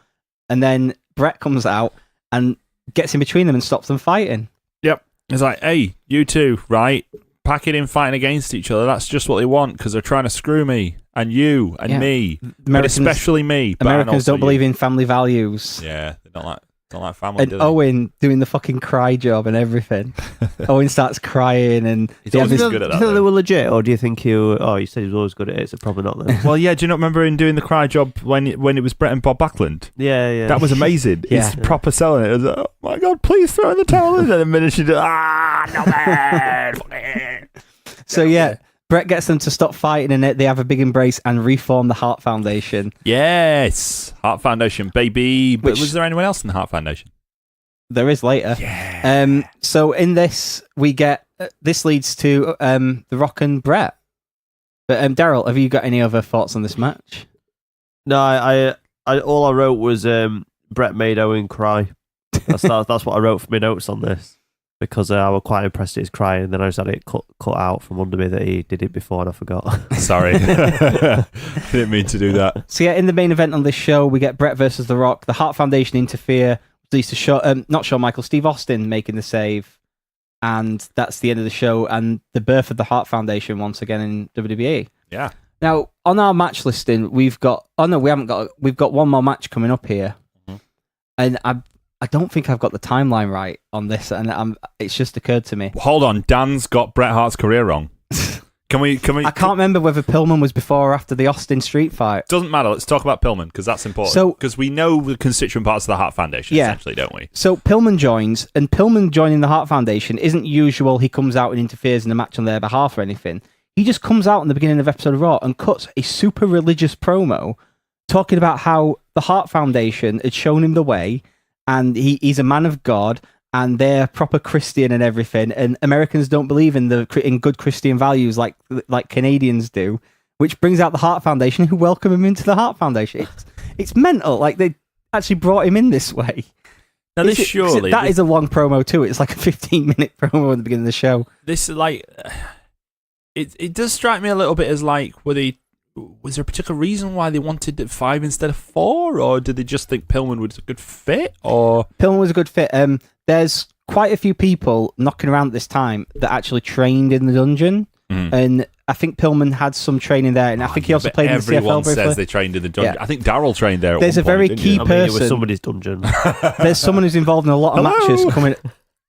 And then Bret comes out and gets in between them and stops them fighting. Yep. It's like, hey, you two, right? Pack it in fighting against each other. That's just what they want because they're trying to screw me and you and me. But especially me. Americans don't believe in family values. Yeah, they don't like family, and do they? Owen doing the fucking cry job and everything. Owen starts crying and he's always good at that. Do you think they were legit, or do you think you said he was always good at it, so probably not then? Well, yeah, do you not remember him doing the cry job when it was Bret and Bob Backlund? Yeah. That was amazing. He's proper selling it. It was like, oh my God, please throw in the towel. And then the minute she did, no man. So Bret gets them to stop fighting in it. They have a big embrace and reform the Hart Foundation. Yes, Hart Foundation, baby. But was there anyone else in the Hart Foundation? There is later. Yeah. So in this, we get this leads to The Rock and Bret. But Daryl, have you got any other thoughts on this match? No, I all I wrote was Bret made Owen cry. That's what I wrote for my notes on this. Because I was quite impressed at his crying, and then I just had it cut out from under me that he did it before and I forgot. Sorry. Didn't mean to do that. So in the main event on this show, we get Bret versus The Rock. The Hart Foundation interfere, leads to Steve Austin making the save. and that's the end of the show and the birth of the Hart Foundation once again in WWE. Yeah. Now, on our match listing, we've got... Oh, no, we haven't got... We've got one more match coming up here. Mhm. And I don't think I've got the timeline right on this, and it's just occurred to me. Hold on, Dan's got Bret Hart's career wrong. Can we? I can't remember whether Pillman was before or after the Austin Street fight. Doesn't matter. Let's talk about Pillman because that's important. So- because we know the constituent parts of the Hart Foundation, Yeah. essentially, don't we? So Pillman joins, and Pillman joining the Hart Foundation isn't usual. He comes out and interferes in a match on their behalf or anything. He just comes out in the beginning of episode of Raw and cuts a super religious promo talking about how the Hart Foundation had shown him the way, and he's a man of God, and they're proper Christian and everything, and Americans don't believe in good Christian values like Canadians do, which brings out the Hart Foundation, who welcome him into the Hart Foundation. It's mental. Like, they actually brought him in this way. Now, this surely... That is a long promo too. It's like a 15-minute promo at the beginning of the show. This, like... It does strike me a little bit as like, was there a particular reason why they wanted 5 instead of 4, or did they just think Pillman was a good fit? Or Pillman was a good fit. There's quite a few people knocking around at this time that actually trained in the dungeon, and I think Pillman had some training there, and I think he also played in the CFL everyone briefly. says they trained in the dungeon. Yeah. I think Daryl trained there. At There's one a very point, key didn't he? I mean, it person. was somebody's dungeon. There's someone who's involved in a lot of Hello? matches coming.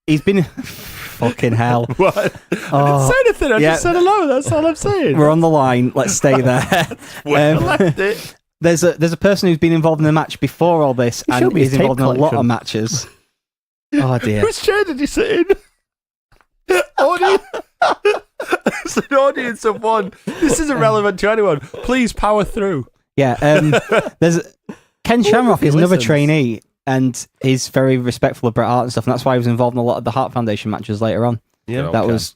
He's been fucking hell. What? I didn't say anything. I just said hello. That's all I'm saying. We're on the line. Let's stay there. Where I left it. There's a person who's been involved in the match before all this, You and showed me his is involved in tape a lot of collection. matches. Oh dear. Whose chair did you sit in? Audience. It's an audience of one. This isn't relevant to anyone. Please power through. Yeah. There's Ken Shamrock he is another listens. trainee, and he's very respectful of Bret Hart and stuff, and that's why he was involved in a lot of the Hart Foundation matches later on. Yeah. That Okay. was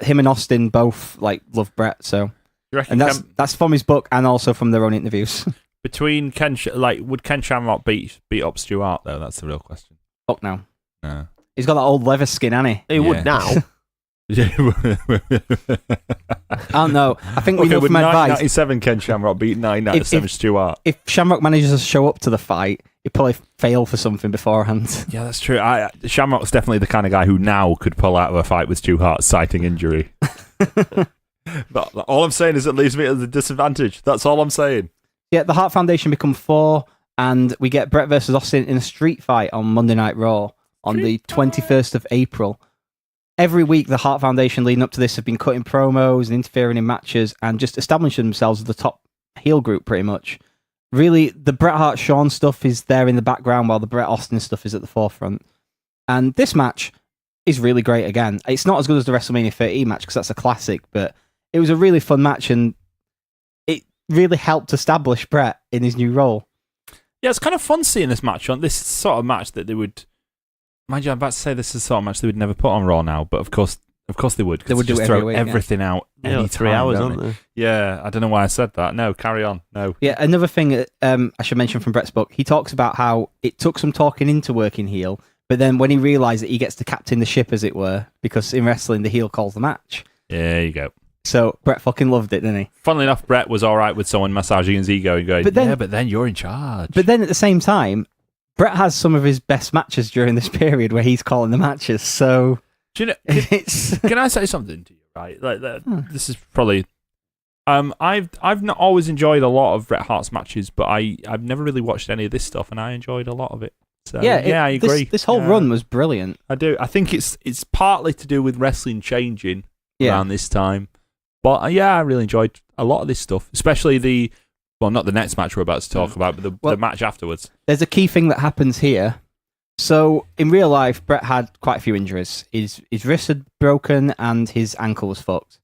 him and Austin both love Bret, so You reckon and that's from his book and also from their own interviews. between would Ken Shamrock beat up Stu Hart though? That's the real question. Fuck no. No. He's got that old leather skin, hasn't he? He would now. I don't know. I think we know would from advice. 1997 Ken Shamrock beat 1997 Stu Hart? If Shamrock manages to show up to the fight, he'd probably fail for something beforehand. Yeah, that's true. Shamrock's definitely the kind of guy who now could pull out of a fight with Stu Hart, citing injury. But all I'm saying is it leaves me at a disadvantage. That's all I'm saying. Yeah, the Hart Foundation become 4, and we get Bret versus Austin in a street fight on Monday Night Raw on the 21st of April. Every week, the Hart Foundation leading up to this have been cutting promos and interfering in matches and just establishing themselves as the top heel group, pretty much. Really, the Bret Hart Shawn stuff is there in the background while the Bret Austin stuff is at the forefront. And this match is really great again. It's not as good as the WrestleMania 13 match because that's a classic, but it was a really fun match and it really helped establish Bret in his new role. Yeah, it's kind of fun seeing this match on this sort of match that they would. Mind you, I'm about to say this is the sort of match they would never put on Raw now, but of course they would. 'Cause They would just do it throw every week, yeah. everything out. Yeah, any 3 time, hours, don't aren't they? Yeah, I don't know why I said that. No, carry on. No. Yeah, another thing I should mention from Bret's book, he talks about how it took some talking into working heel, but then when he realised that he gets to captain the ship, as it were, because in wrestling, the heel calls the match. There you go. So Bret fucking loved it, didn't he? Funnily enough, Bret was all right with someone massaging his ego and going, But then- yeah, but then you're in charge. But then at the same time, Bret has some of his best matches during this period where he's calling the matches, so Do you know, it's... can I say something to you? Right, this is probably. I've not always enjoyed a lot of Bret Hart's matches, but I've never really watched any of this stuff, and I enjoyed a lot of it. So I agree. This whole run was brilliant. I do. I think it's partly to do with wrestling changing Yeah. around this time, but I really enjoyed a lot of this stuff, especially not the next match we're about to talk about, but the match afterwards. There's a key thing that happens here. So, in real life, Bret had quite a few injuries. His wrist had broken and his ankle was fucked.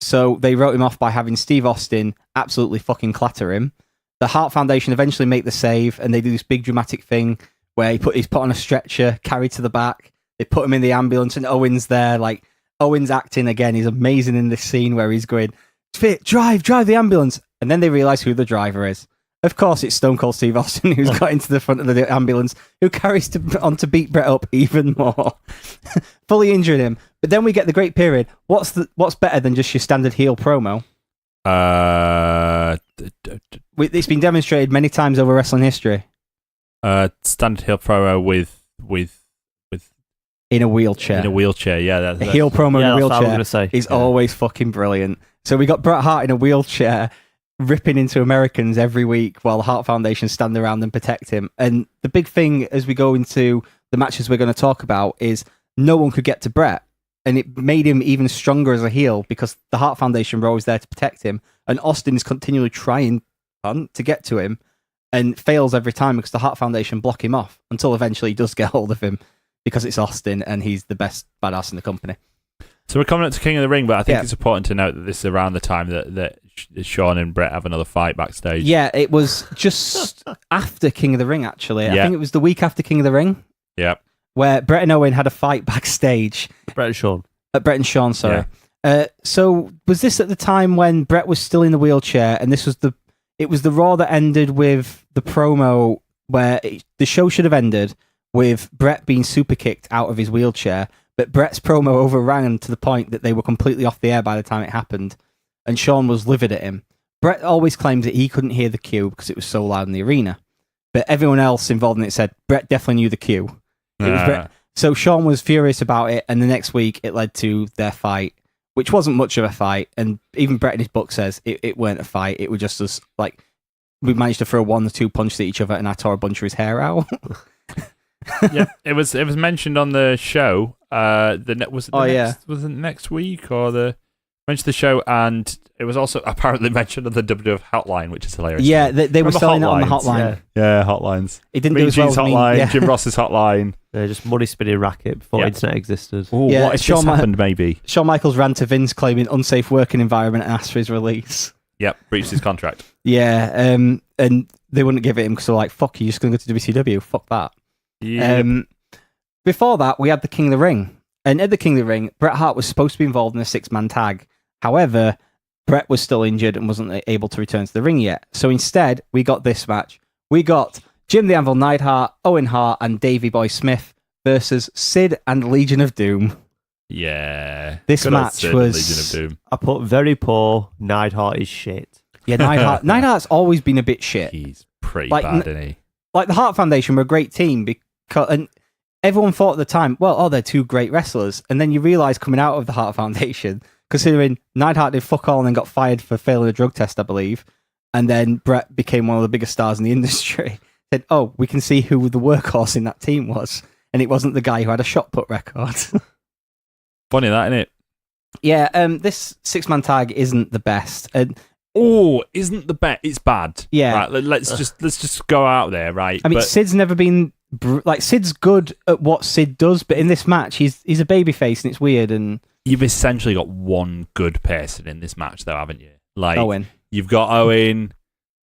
So, they wrote him off by having Steve Austin absolutely fucking clatter him. The Hart Foundation eventually make the save, and they do this big dramatic thing where he's put on a stretcher, carried to the back. They put him in the ambulance, and Owen's there. Like, Owen's acting again. He's amazing in this scene where he's going, "Fit, drive the ambulance." And then they realise who the driver is. Of course, it's Stone Cold Steve Austin who's got into the front of the ambulance, who carries on to beat Bret up even more, fully injuring him. But then we get the great period. What's better than just your standard heel promo? It's been demonstrated many times over wrestling history. Standard heel promo with in a wheelchair. In a wheelchair, yeah. A heel promo in a that's what I was wheelchair gonna say. is Yeah. always fucking brilliant. So we got Bret Hart in a wheelchair ripping into Americans every week while the Hart Foundation stand around and protect him. And the big thing as we go into the matches we're going to talk about is no one could get to Bret. And it made him even stronger as a heel because the Hart Foundation were always there to protect him. And Austin is continually trying to get to him and fails every time because the Hart Foundation block him off until eventually he does get hold of him because it's Austin and he's the best badass in the company. So we're coming up to King of the Ring, but I think Yeah. it's important to note that this is around the time that Sean and Bret have another fight backstage. Yeah, it was just after King of the Ring, actually. I Yeah. think it was the week after King of the Ring Yep. where Bret and Owen had a fight backstage. Bret and Sean. Bret and Sean, sorry. So was this at the time when Bret was still in the wheelchair and this was it was the Raw that ended with the promo where the show should have ended with Bret being super kicked out of his wheelchair, but Bret's promo overran to the point that they were completely off the air by the time it happened, and Sean was livid at him. Bret always claimed that he couldn't hear the cue because it was so loud in the arena, but everyone else involved in it said Bret definitely knew the cue. It was Bret. So Sean was furious about it, and the next week it led to their fight, which wasn't much of a fight, and even Bret in his book says it weren't a fight, it was just us, like, we managed to throw 1 or 2 punches at each other, and I tore a bunch of his hair out. Yeah, it was mentioned on the show. Was it next week or mentioned the show, and it was also apparently mentioned on the WWF hotline, which is hilarious. Yeah, they were Remember selling it on the hotlines? hotline. Yeah, hotlines. It didn't Mean do as well Gene's as hotline, yeah. Jim Ross's hotline. Just money spinning racket before Yeah. internet existed. Ooh, Yeah, what if Shawn this Ma- happened? Maybe. Shawn Michaels ran to Vince claiming unsafe working environment and asked for his release. Yep, breached his contract. Yeah, and they wouldn't give it him because they're like, fuck, you're just going to go to WCW. Fuck that. Yeah. Before that, we had the King of the Ring. And at the King of the Ring, Bret Hart was supposed to be involved in a 6-man tag. However, Bret was still injured and wasn't able to return to the ring yet. So instead, we got this match. We got Jim the Anvil Neidhart, Owen Hart, and Davey Boy Smith versus Sid and Legion of Doom. Yeah. This Good old match Sid and was- Legion of Doom. I put very poor. Neidhart is shit. Yeah, Neidhart's always been a bit shit. He's pretty Like, bad, isn't he? Like the Hart Foundation were a great team and everyone thought at the time, well, they're 2 great wrestlers. And then you realise coming out of the Hart Foundation, considering Neidhart did fuck all and then got fired for failing a drug test, I believe. And then Bret became one of the biggest stars in the industry. Said, oh, we can see who the workhorse in that team was. And it wasn't the guy who had a shot put record. Funny that, isn't it? Yeah, this 6-man tag isn't the best. And Oh, isn't the bet? It's bad. Yeah. Right, let's just go out there, right? I mean, But- Sid's never been Sid's good at what Sid does, but in this match, he's a babyface and it's weird. And you've essentially got one good person in this match, though, haven't you? Like Owen. You've got Owen.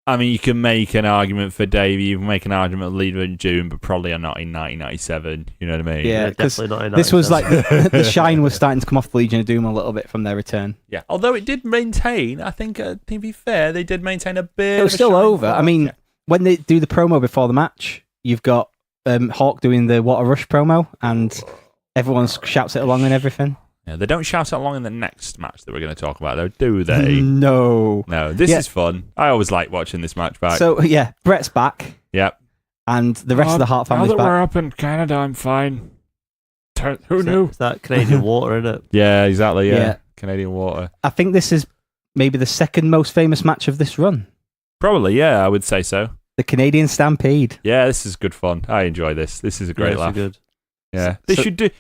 I mean, you can make an argument for Davey. You can make an argument for Leader in June, but probably not in 1997. You know what I mean? Yeah, because definitely not in this was like 97. the shine was starting to come off the Legion of Doom a little bit from their return. Yeah. Although it did maintain, I think, to be fair, they did maintain a bit. It was of a still shine over. for I it. mean, Yeah. when they do the promo before the match, you've got Hawk doing the What a Rush promo, and everyone shouts it along and everything. Yeah, they don't shout it along in the next match that we're going to talk about, though, do they? No. No, this Yeah. is fun. I always like watching this match back. So yeah, Bret's back, Yep. and the rest of the Hart Now family's that back. we're up in Canada, I'm fine. Who knew? It's that Canadian water, isn't it? Yeah, exactly. Yeah. Yeah. Canadian water. I think this is maybe the second most famous match of this run. Probably, yeah, I would say so. The Canadian Stampede. Yeah, this is good fun. I enjoy this. This is a great Yeah, laugh. it's good. Yeah. They So- should do,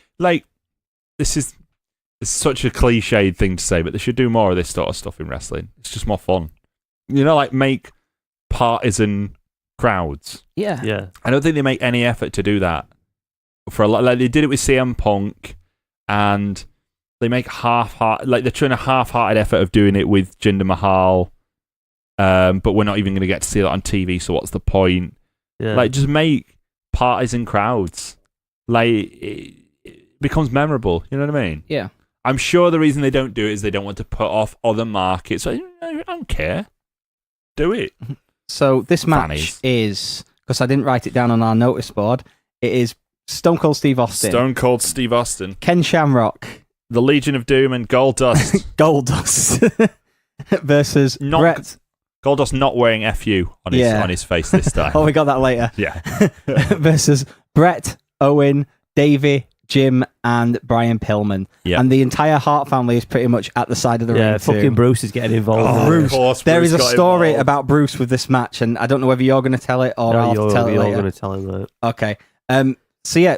it's such a cliched thing to say, but they should do more of this sort of stuff in wrestling. It's just more fun. You know, like make partisan crowds. Yeah. Yeah. I don't think they make any effort to do that. For a lot, like they did it with CM Punk, and they make they're trying a half-hearted effort of doing it with Jinder Mahal. But we're not even going to get to see that on TV, so what's the point? Yeah. Like, just make partisan crowds. Like, it becomes memorable. You know what I mean? Yeah. I'm sure the reason they don't do it is they don't want to put off other markets. I don't care. Do it. So this match Fannies. is, because I didn't write it down on our notice board, it is Stone Cold Steve Austin, Stone Cold Steve Austin, Ken Shamrock, the Legion of Doom, and Goldust. Goldust versus Not- Bret. Goldust not wearing FU on his face this time. Oh, we got that later. Yeah. Versus Bret, Owen, Davey, Jim, and Brian Pillman. Yeah. And the entire Hart family is pretty much at the side of the ring. Yeah, fucking Bruce is getting involved. Bruce. There is a story about Bruce with this match, and I don't know whether you're going to tell it or I'll have to tell it You're later. going to tell him that. Okay. So yeah,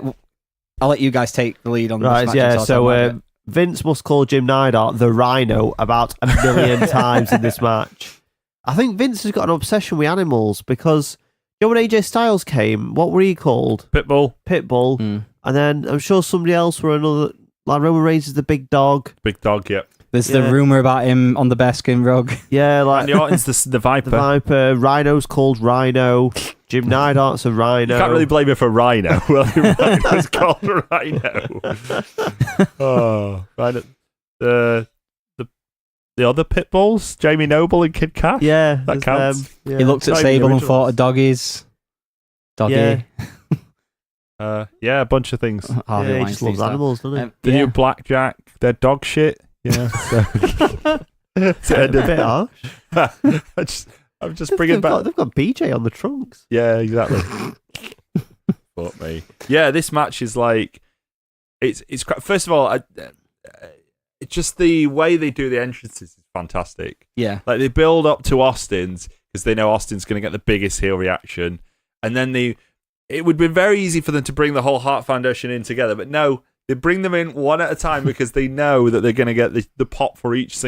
I'll let you guys take the lead on this match. Yeah, so Vince must call Jim Neidhart the Rhino about 1 million times in this match. I think Vince has got an obsession with animals because, you know, when AJ Styles came, what were he called? Pitbull. Pitbull. And then I'm sure somebody else were another, like Roman Reigns is the big dog. Big dog, yeah. There's the rumour about him on the bearskin rug. Yeah, like Randy Orton's the Viper. the Viper. Rhino's called Rhino. Jim Neidhart's a Rhino. You can't really blame him for Rhino. Well, Rhino's called Rhino. Oh, Rhino. The other pit bulls, Jamie Noble and Kid Cash. Yeah, that there's counts. them. Yeah. He looked at Not even the Sable and originals. thought of doggies. Doggy. Yeah, a bunch of things. Harvey Yeah, he Weinstein just loves stuff. animals, doesn't he? The new Blackjack, they're dog shit. Yeah. It's A bit harsh. I'm just bringing back. They've got BJ on the trunks. Yeah, exactly. Fuck me. Yeah, this match is like, it's first of all, it's just the way they do the entrances is fantastic. Yeah. Like they build up to Austin's because they know Austin's going to get the biggest heel reaction, and then it would be very easy for them to bring the whole Hart Foundation in together, but no, they bring them in one at a time because they know that they're going to get the pop for each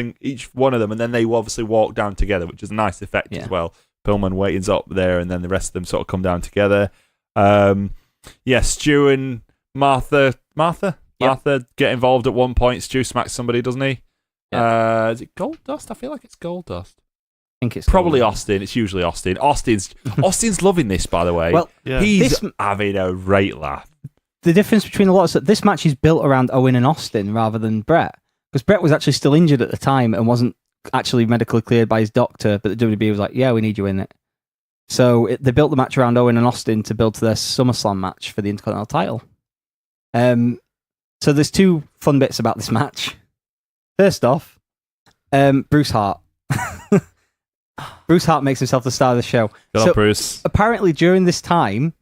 one of them, and then they obviously walk down together, which is a nice effect as well. Pillman waits up there, and then the rest of them sort of come down together. Stu and Martha get involved at one point. Stu smacks somebody, doesn't he? Yep. Is it Goldust? I feel like it's Goldust. I think it's Probably Austin. It's usually Austin. Austin's loving this, by the way. Well, he's having a great laugh. The difference between the lots that this match is built around Owen and Austin rather than Bret, because Bret was actually still injured at the time and wasn't actually medically cleared by his doctor, but the WWE was like, yeah, we need you in it. So they built the match around Owen and Austin to build to their SummerSlam match for the Intercontinental title. So there's two fun bits about this match. First off, Bruce Hart. Bruce Hart makes himself the star of the show. Good old Bruce. Apparently during this time,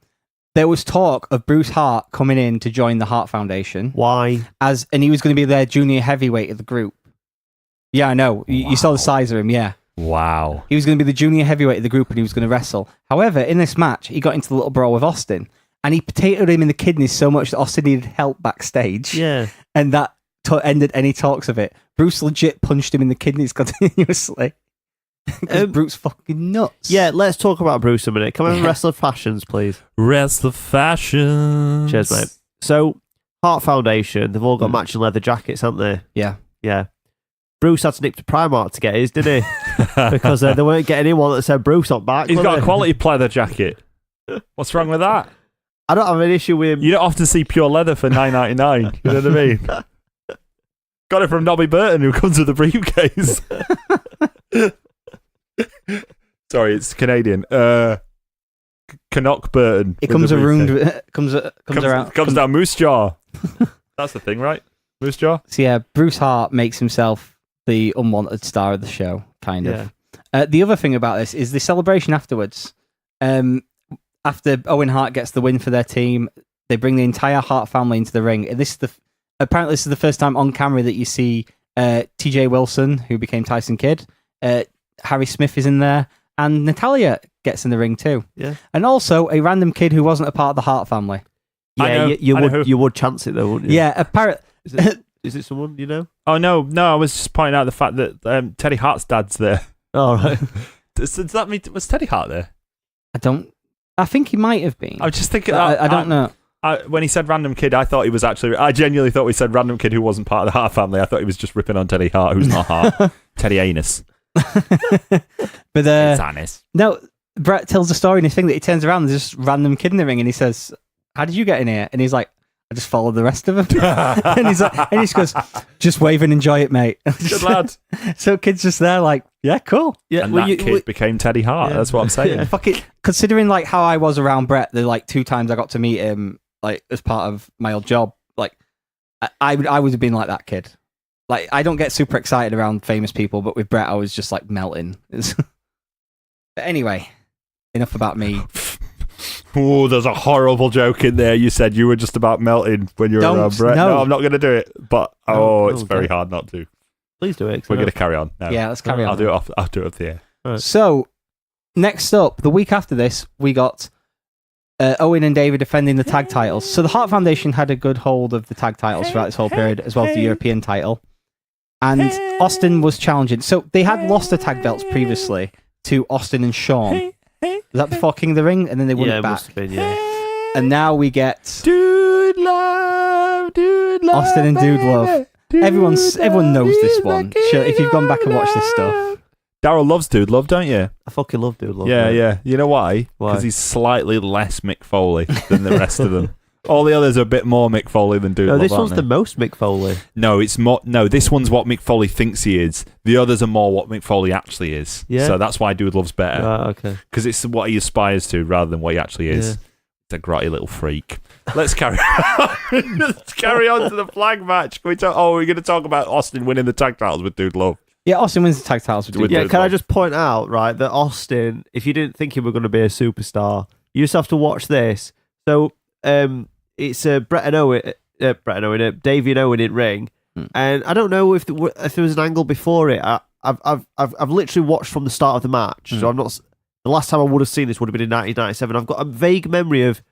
there was talk of Bruce Hart coming in to join the Hart Foundation. Why? And he was going to be their junior heavyweight of the group. Yeah, I know. You saw the size of him, yeah. Wow. He was going to be the junior heavyweight of the group and he was going to wrestle. However, in this match, he got into the little brawl with Austin and he potatoed him in the kidneys so much that Austin needed help backstage. Yeah. And that ended any talks of it. Bruce legit punched him in the kidneys continuously. Because Bruce fucking nuts. Yeah, let's talk about Bruce a minute. Come on, Wrestler Fashions, please. Wrestler Fashions. Cheers, mate. So, Hart Foundation, they've all got matching leather jackets, haven't they? Yeah. Yeah. Bruce had to nip to Primark to get his, didn't he? Because they weren't getting him one that said Bruce on back. He's were got they? a quality pleather jacket. What's wrong with that? I don't have an issue with him. You don't often see pure leather for $9.99. You know what I mean? Got it from Nobby Burton, who comes with a briefcase. Sorry, it's Canadian. Canuck Burton. It comes around. Comes down Moose Jaw. That's the thing, right? Moose Jaw. So yeah, Bruce Hart makes himself the unwanted star of the show, kind of. The other thing about this is the celebration afterwards. After Owen Hart gets the win for their team, they bring the entire Hart family into the ring. Apparently, this is the first time on camera that you see TJ Wilson, who became Tyson Kidd. Harry Smith is in there, and Natalia gets in the ring too. Yeah, and also a random kid who wasn't a part of the Hart family. Yeah, you would chance it though, wouldn't you? Yeah, apparently. Is it someone you know? Oh no, I was just pointing out the fact that Teddy Hart's dad's there. Oh right. Does that mean was Teddy Hart there? I think he might have been. I was just thinking. I don't know. When he said random kid, I thought he was actually. I genuinely thought he said random kid who wasn't part of the Hart family. I thought he was just ripping on Teddy Hart, who's not Hart. Teddy Anus. But it's Anus. No, Bret tells the story in his thing that he turns around and there's just random kid in the ring and he says, "How did you get in here?" And he's like, "I just followed the rest of them." and he just goes, "Just wave and enjoy it, mate." Good lad. So kid's just there like, yeah, cool. Yeah, and kid became Teddy Hart. Yeah. That's what I'm saying. Yeah. Fuck it. Considering like how I was around Bret, the like 2 times I got to meet him, like as part of my old job, like I would have been like that kid. Like I don't get super excited around famous people, but with Bret, I was just like melting. But anyway, enough about me. Oh, there's a horrible joke in there. You said you were just about melting when you were around Brett. No. No, I'm not going to do it. But it's very hard not to. Please do it. We're going to carry on. No. Yeah, let's carry on. I'll do it off the air. Right. So, next up, the week after this, we got Owen and David defending the tag titles. So the Hart Foundation had a good hold of the tag titles throughout this whole period, as well as the European title. And Austin was challenging. So they had lost the tag belts previously to Austin and Shawn. Was that before King of the Ring? And then they won it back. Must have been, yeah. And now we get Dude Love. Austin and Dude Love. Everyone knows this one. Sure, if you've gone back and watched this stuff. Daryl loves Dude Love, don't you? I fucking love Dude Love. Yeah. You know why? Why? Because he's slightly less Mick Foley than the rest of them. All the others are a bit more Mick Foley than Dude No, Love. this one's aren't the they? most Mick Foley. No, it's more. No, this one's what Mick Foley thinks he is. The others are more what Mick Foley actually is. Yeah. So that's why Dude Love's better. Right, okay. Because it's what he aspires to rather than what he actually is. Yeah. It's a grotty little freak. Let's carry on. Let's carry on to the flag match. Can we talk? Oh, we're going to talk about Austin winning the tag titles with Dude Love. Yeah, Austin wins the tag titles with Dude Yeah, Love. can I just point out, right, that Austin, if you didn't think he were going to be a superstar, you just have to watch this. So, it's Bret and Owen, Davey and Owen in ring, and I don't know if there was an angle before it. I've literally watched from the start of the match, so I'm not. The last time I would have seen this would have been in 1997. I've got a vague memory of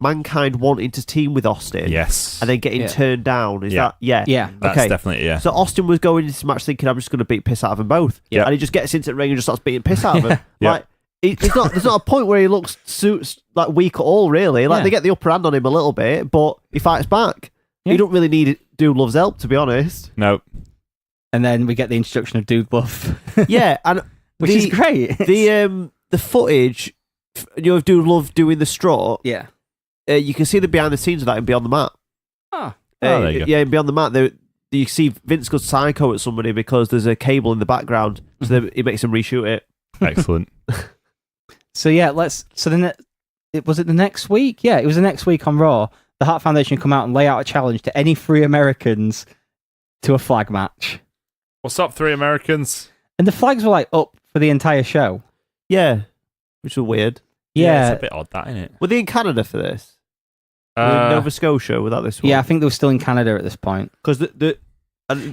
Mankind wanting to team with Austin, Yes. and then getting turned down. Is that Yeah. That's okay? definitely, yeah. So Austin was going into this match thinking, I'm just going to beat piss out of them both. Yeah. And he just gets into the ring and just starts beating piss out of them. Yeah. Like, there's not a point where he looks like weak at all, really. Like, Yeah. they get the upper hand on him a little bit, but he fights back. Yeah. He don't really need Dude Love's help, to be honest. No. And then we get the introduction of Dude Love. Yeah, and Which is great. The footage, of Dude Love doing the strut, Yeah. You can see the behind the scenes of that in Beyond the Mat. Oh. There you go. Yeah, in Beyond the Mat, you see Vince goes psycho at somebody because there's a cable in the background, so he makes him reshoot it. Excellent. So yeah, was it the next week? Yeah, it was the next week on Raw. The Hart Foundation come out and lay out a challenge to any 3 Americans to a flag match. What's up, 3 Americans? And the flags were like up for the entire show. Yeah, which was weird. Yeah. It's a bit odd, that, isn't it? Were they in Canada for this? Were they in Nova Scotia without this one? Yeah, I think they were still in Canada at this point. Because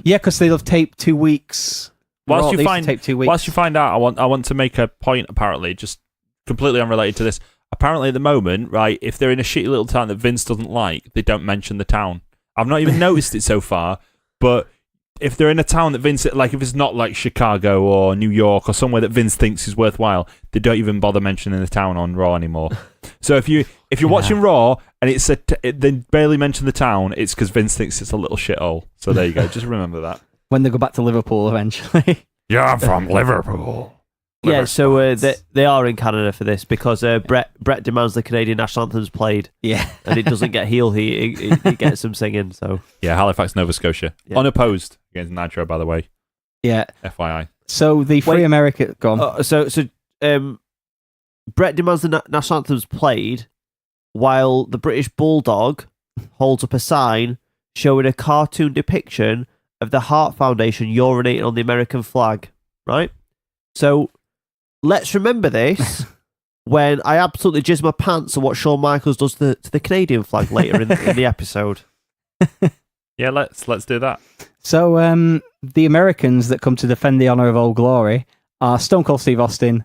Yeah, because they'll have taped 2 weeks. Whilst Raw, you they used to find tape 2 weeks. Whilst you find out, I want to make a point. Apparently, just completely unrelated to this. Apparently, at the moment, right, if they're in a shitty little town that Vince doesn't like, they don't mention the town. I've not even noticed it so far, but if they're in a town that Vince, like if it's not like Chicago or New York or somewhere that Vince thinks is worthwhile, they don't even bother mentioning the town on Raw anymore. So if you're watching Raw and they barely mention the town, it's because Vince thinks it's a little shithole. So there you go. Just remember that. When they go back to Liverpool eventually. Yeah, I'm from Liverpool. yeah, so they are in Canada for this because Bret demands the Canadian national anthem's played, Yeah. and it doesn't get heel heat. It gets them singing. So Yeah, Halifax, Nova Scotia. Yeah. Unopposed against Nitro, by the way. Yeah. FYI. So the 3 Wait. American... Go on. so Bret demands the national anthem's played, while the British Bulldog holds up a sign showing a cartoon depiction of the Hart Foundation urinating on the American flag. Right. So let's remember this when I absolutely jizz my pants at what Shawn Michaels does to the Canadian flag later in the episode. Yeah, let's do that. So the Americans that come to defend the honor of Old Glory are Stone Cold Steve Austin,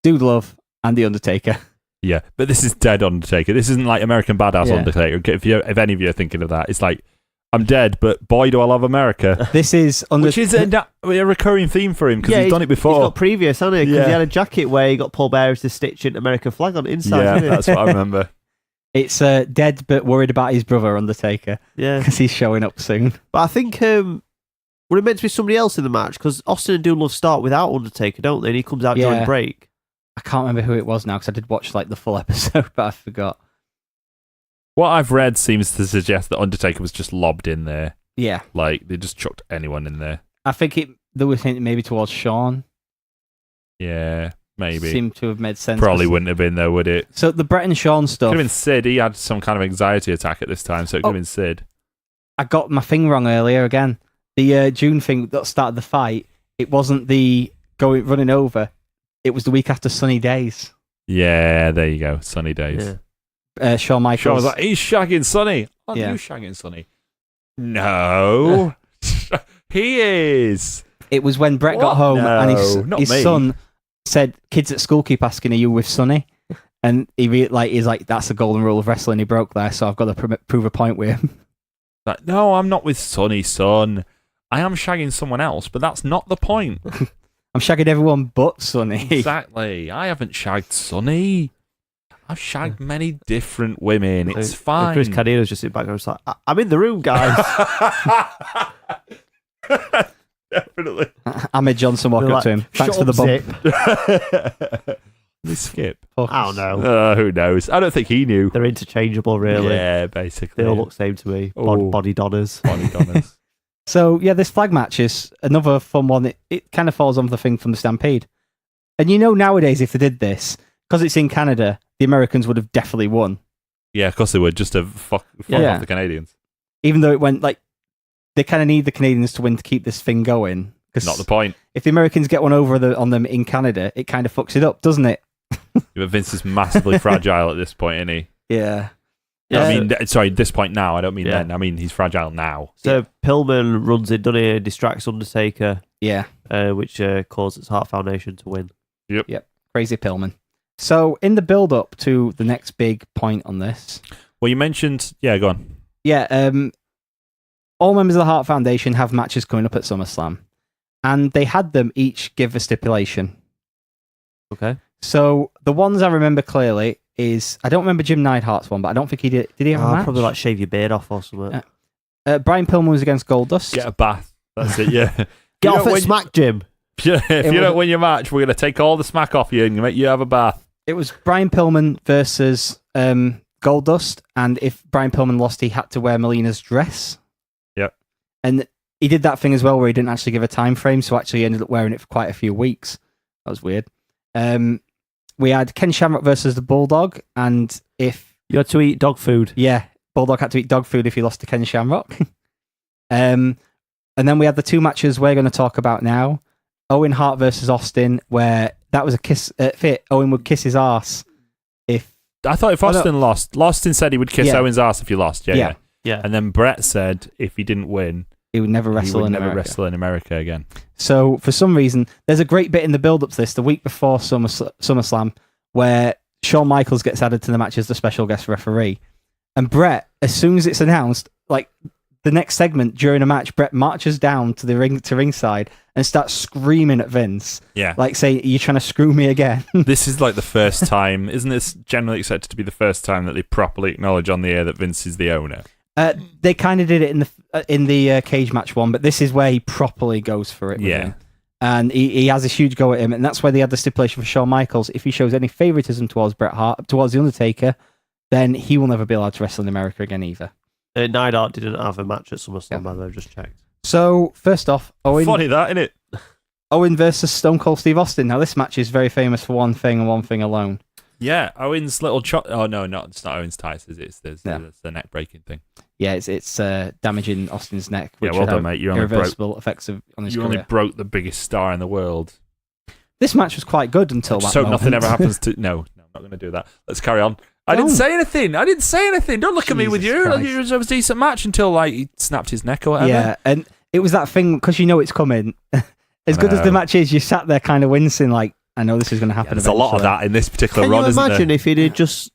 Dude Love, and The Undertaker. Yeah, but this is dead Undertaker. This isn't like American Badass Yeah. Undertaker. If any of you are thinking of that, it's like, I'm dead, but boy, do I love America. This is Which is a recurring theme for him because he's done it He's before. got previous, hasn't he? Because Yeah. he had a jacket where he got Paul Bearers to stitch an American flag on the inside. Yeah, didn't he? that's what I remember. It's dead but worried about his brother Undertaker Yeah. because he's showing up soon. But I think would it meant to be somebody else in the match? Because Austin and Dude Love start without Undertaker, don't they? And he comes out during Yeah. break. I can't remember who it was now because I did watch like the full episode, but I forgot. What I've read seems to suggest that Undertaker was just lobbed in there. Yeah, Like, they just chucked anyone in there. I think there was hinting maybe towards Shawn. Yeah, maybe. Seemed to have made sense. Probably wouldn't have been, though, would it? So the Bret and Shawn stuff. Could have been Sid. He had some kind of anxiety attack at this time, so it could have been Sid. I got my thing wrong earlier again. The June thing that started the fight, it wasn't the running over. It was the week after Sunny Days. Yeah, there you go. Sunny days. Yeah. Shawn Shawn Michaels. was like, he's shagging Sonny. Aren't Yeah. you shagging Sonny? No. He is. It was when Bret got What? home and No, his not me. son said, "Kids at school keep asking, are you with Sonny?" And he's like, "That's the golden rule of wrestling." He broke there, so I've got to prove a point with him. Like, no, I'm not with Sonny, son. I am shagging someone else, but that's not the point. I'm shagging everyone but Sonny. Exactly. I haven't shagged Sonny. I've shagged many different women. It's fine. Chris Canino's just sitting back there. It's like, I'm in the room, guys. Definitely. Ahmed Johnson walked They're up to him. Thanks for the bump. They skip. I don't know. Who knows? I don't think he knew. They're interchangeable, really. Yeah, basically. They all look the same to me. Oh. Body donners. Body donners. So, yeah, this flag match is another fun one. It kind of falls on the thing from the Stampede. And nowadays, if they did this, because it's in Canada, the Americans would have definitely won. Yeah, of course they would, just to fuck Yeah. off the Canadians. Even though it went, they kind of need the Canadians to win to keep this thing going. Not the point. If the Americans get one over on them in Canada, it kind of fucks it up, doesn't it? But Vince is massively fragile at this point, isn't he? Yeah. I mean, sorry, this point now. I don't mean Yeah. then. I mean, he's fragile now. So Pillman runs in, doesn't he? Distracts Undertaker, Yeah. which causes Hart Foundation to win. Crazy Pillman. So, in the build-up to the next big point on this, Well, you mentioned... Yeah, go on. all members of the Hart Foundation have matches coming up at SummerSlam. And they had them each give a stipulation. Okay. So, the ones I remember clearly is... I don't remember Jim Neidhart's one, but I don't think he did. Did he have a match? Probably like shave your beard off or something. Brian Pillman was against Goldust. Get a bath. That's it, yeah. Get You off don't at win- Smack, Jim. If you don't win your match, we're going to take all the smack off you and make you have a bath. It was Brian Pillman versus Goldust, and if Brian Pillman lost, he had to wear Melina's dress. Yep. And he did that thing as well where he didn't actually give a time frame, so actually he ended up wearing it for quite a few weeks. That was weird. We had Ken Shamrock versus the Bulldog, and if... You had to eat dog food. Yeah, Bulldog had to eat dog food if he lost to Ken Shamrock. And then we had the two matches we're going to talk about now. Owen Hart versus Austin, where that was a kiss fit. Owen would kiss his arse if... I thought if Austin lost, Austin said he would kiss Yeah. Owen's ass if he lost. Yeah. Yeah. And then Brett said if he didn't win, he would never he wrestle would in never America. wrestle in America again. So, for some reason, there's a great bit in the build-up to this, the week before SummerSlam, where Shawn Michaels gets added to the match as the special guest referee. And Brett, as soon as it's announced, the next segment during a match, Brett marches down to the ringside and starts screaming at Vince. Yeah. Saying, "You're trying to screw me again." This is the first time, isn't this generally accepted to be the first time that they properly acknowledge on the air that Vince is the owner? They kind of did it in the cage match one, but this is where he properly goes for it. With him. And he has a huge go at him, and that's why they had the stipulation for Shawn Michaels. If he shows any favoritism towards Bret Hart, towards The Undertaker, then he will never be allowed to wrestle in America again either. Neidhart didn't have a match at SummerSlam, by the way, I've just checked. So, first off, Owen Funny that, isn't it? Owen versus Stone Cold Steve Austin. Now, this match is very famous for one thing and one thing alone. Yeah, Owen's little Oh, no, it's not Owen's tights, is it? It's the neck breaking thing. Yeah, it's damaging Austin's neck. Yeah, Which well done, mate. You only broke, irreversible effects on his you career. only broke the biggest star in the world. This match was quite good until that So moment. nothing ever happens to... No, I'm not going to do that. Let's carry on. I didn't say anything. Don't look at me with Jesus you. Christ. It was a decent match until he snapped his neck or whatever. Yeah, and it was that thing, because you know it's coming. As good as the know. match is, you sat there kind of wincing, I know this is going to happen. There's a lot of eventually. that in this particular Can run, you isn't imagine there? if he'd have just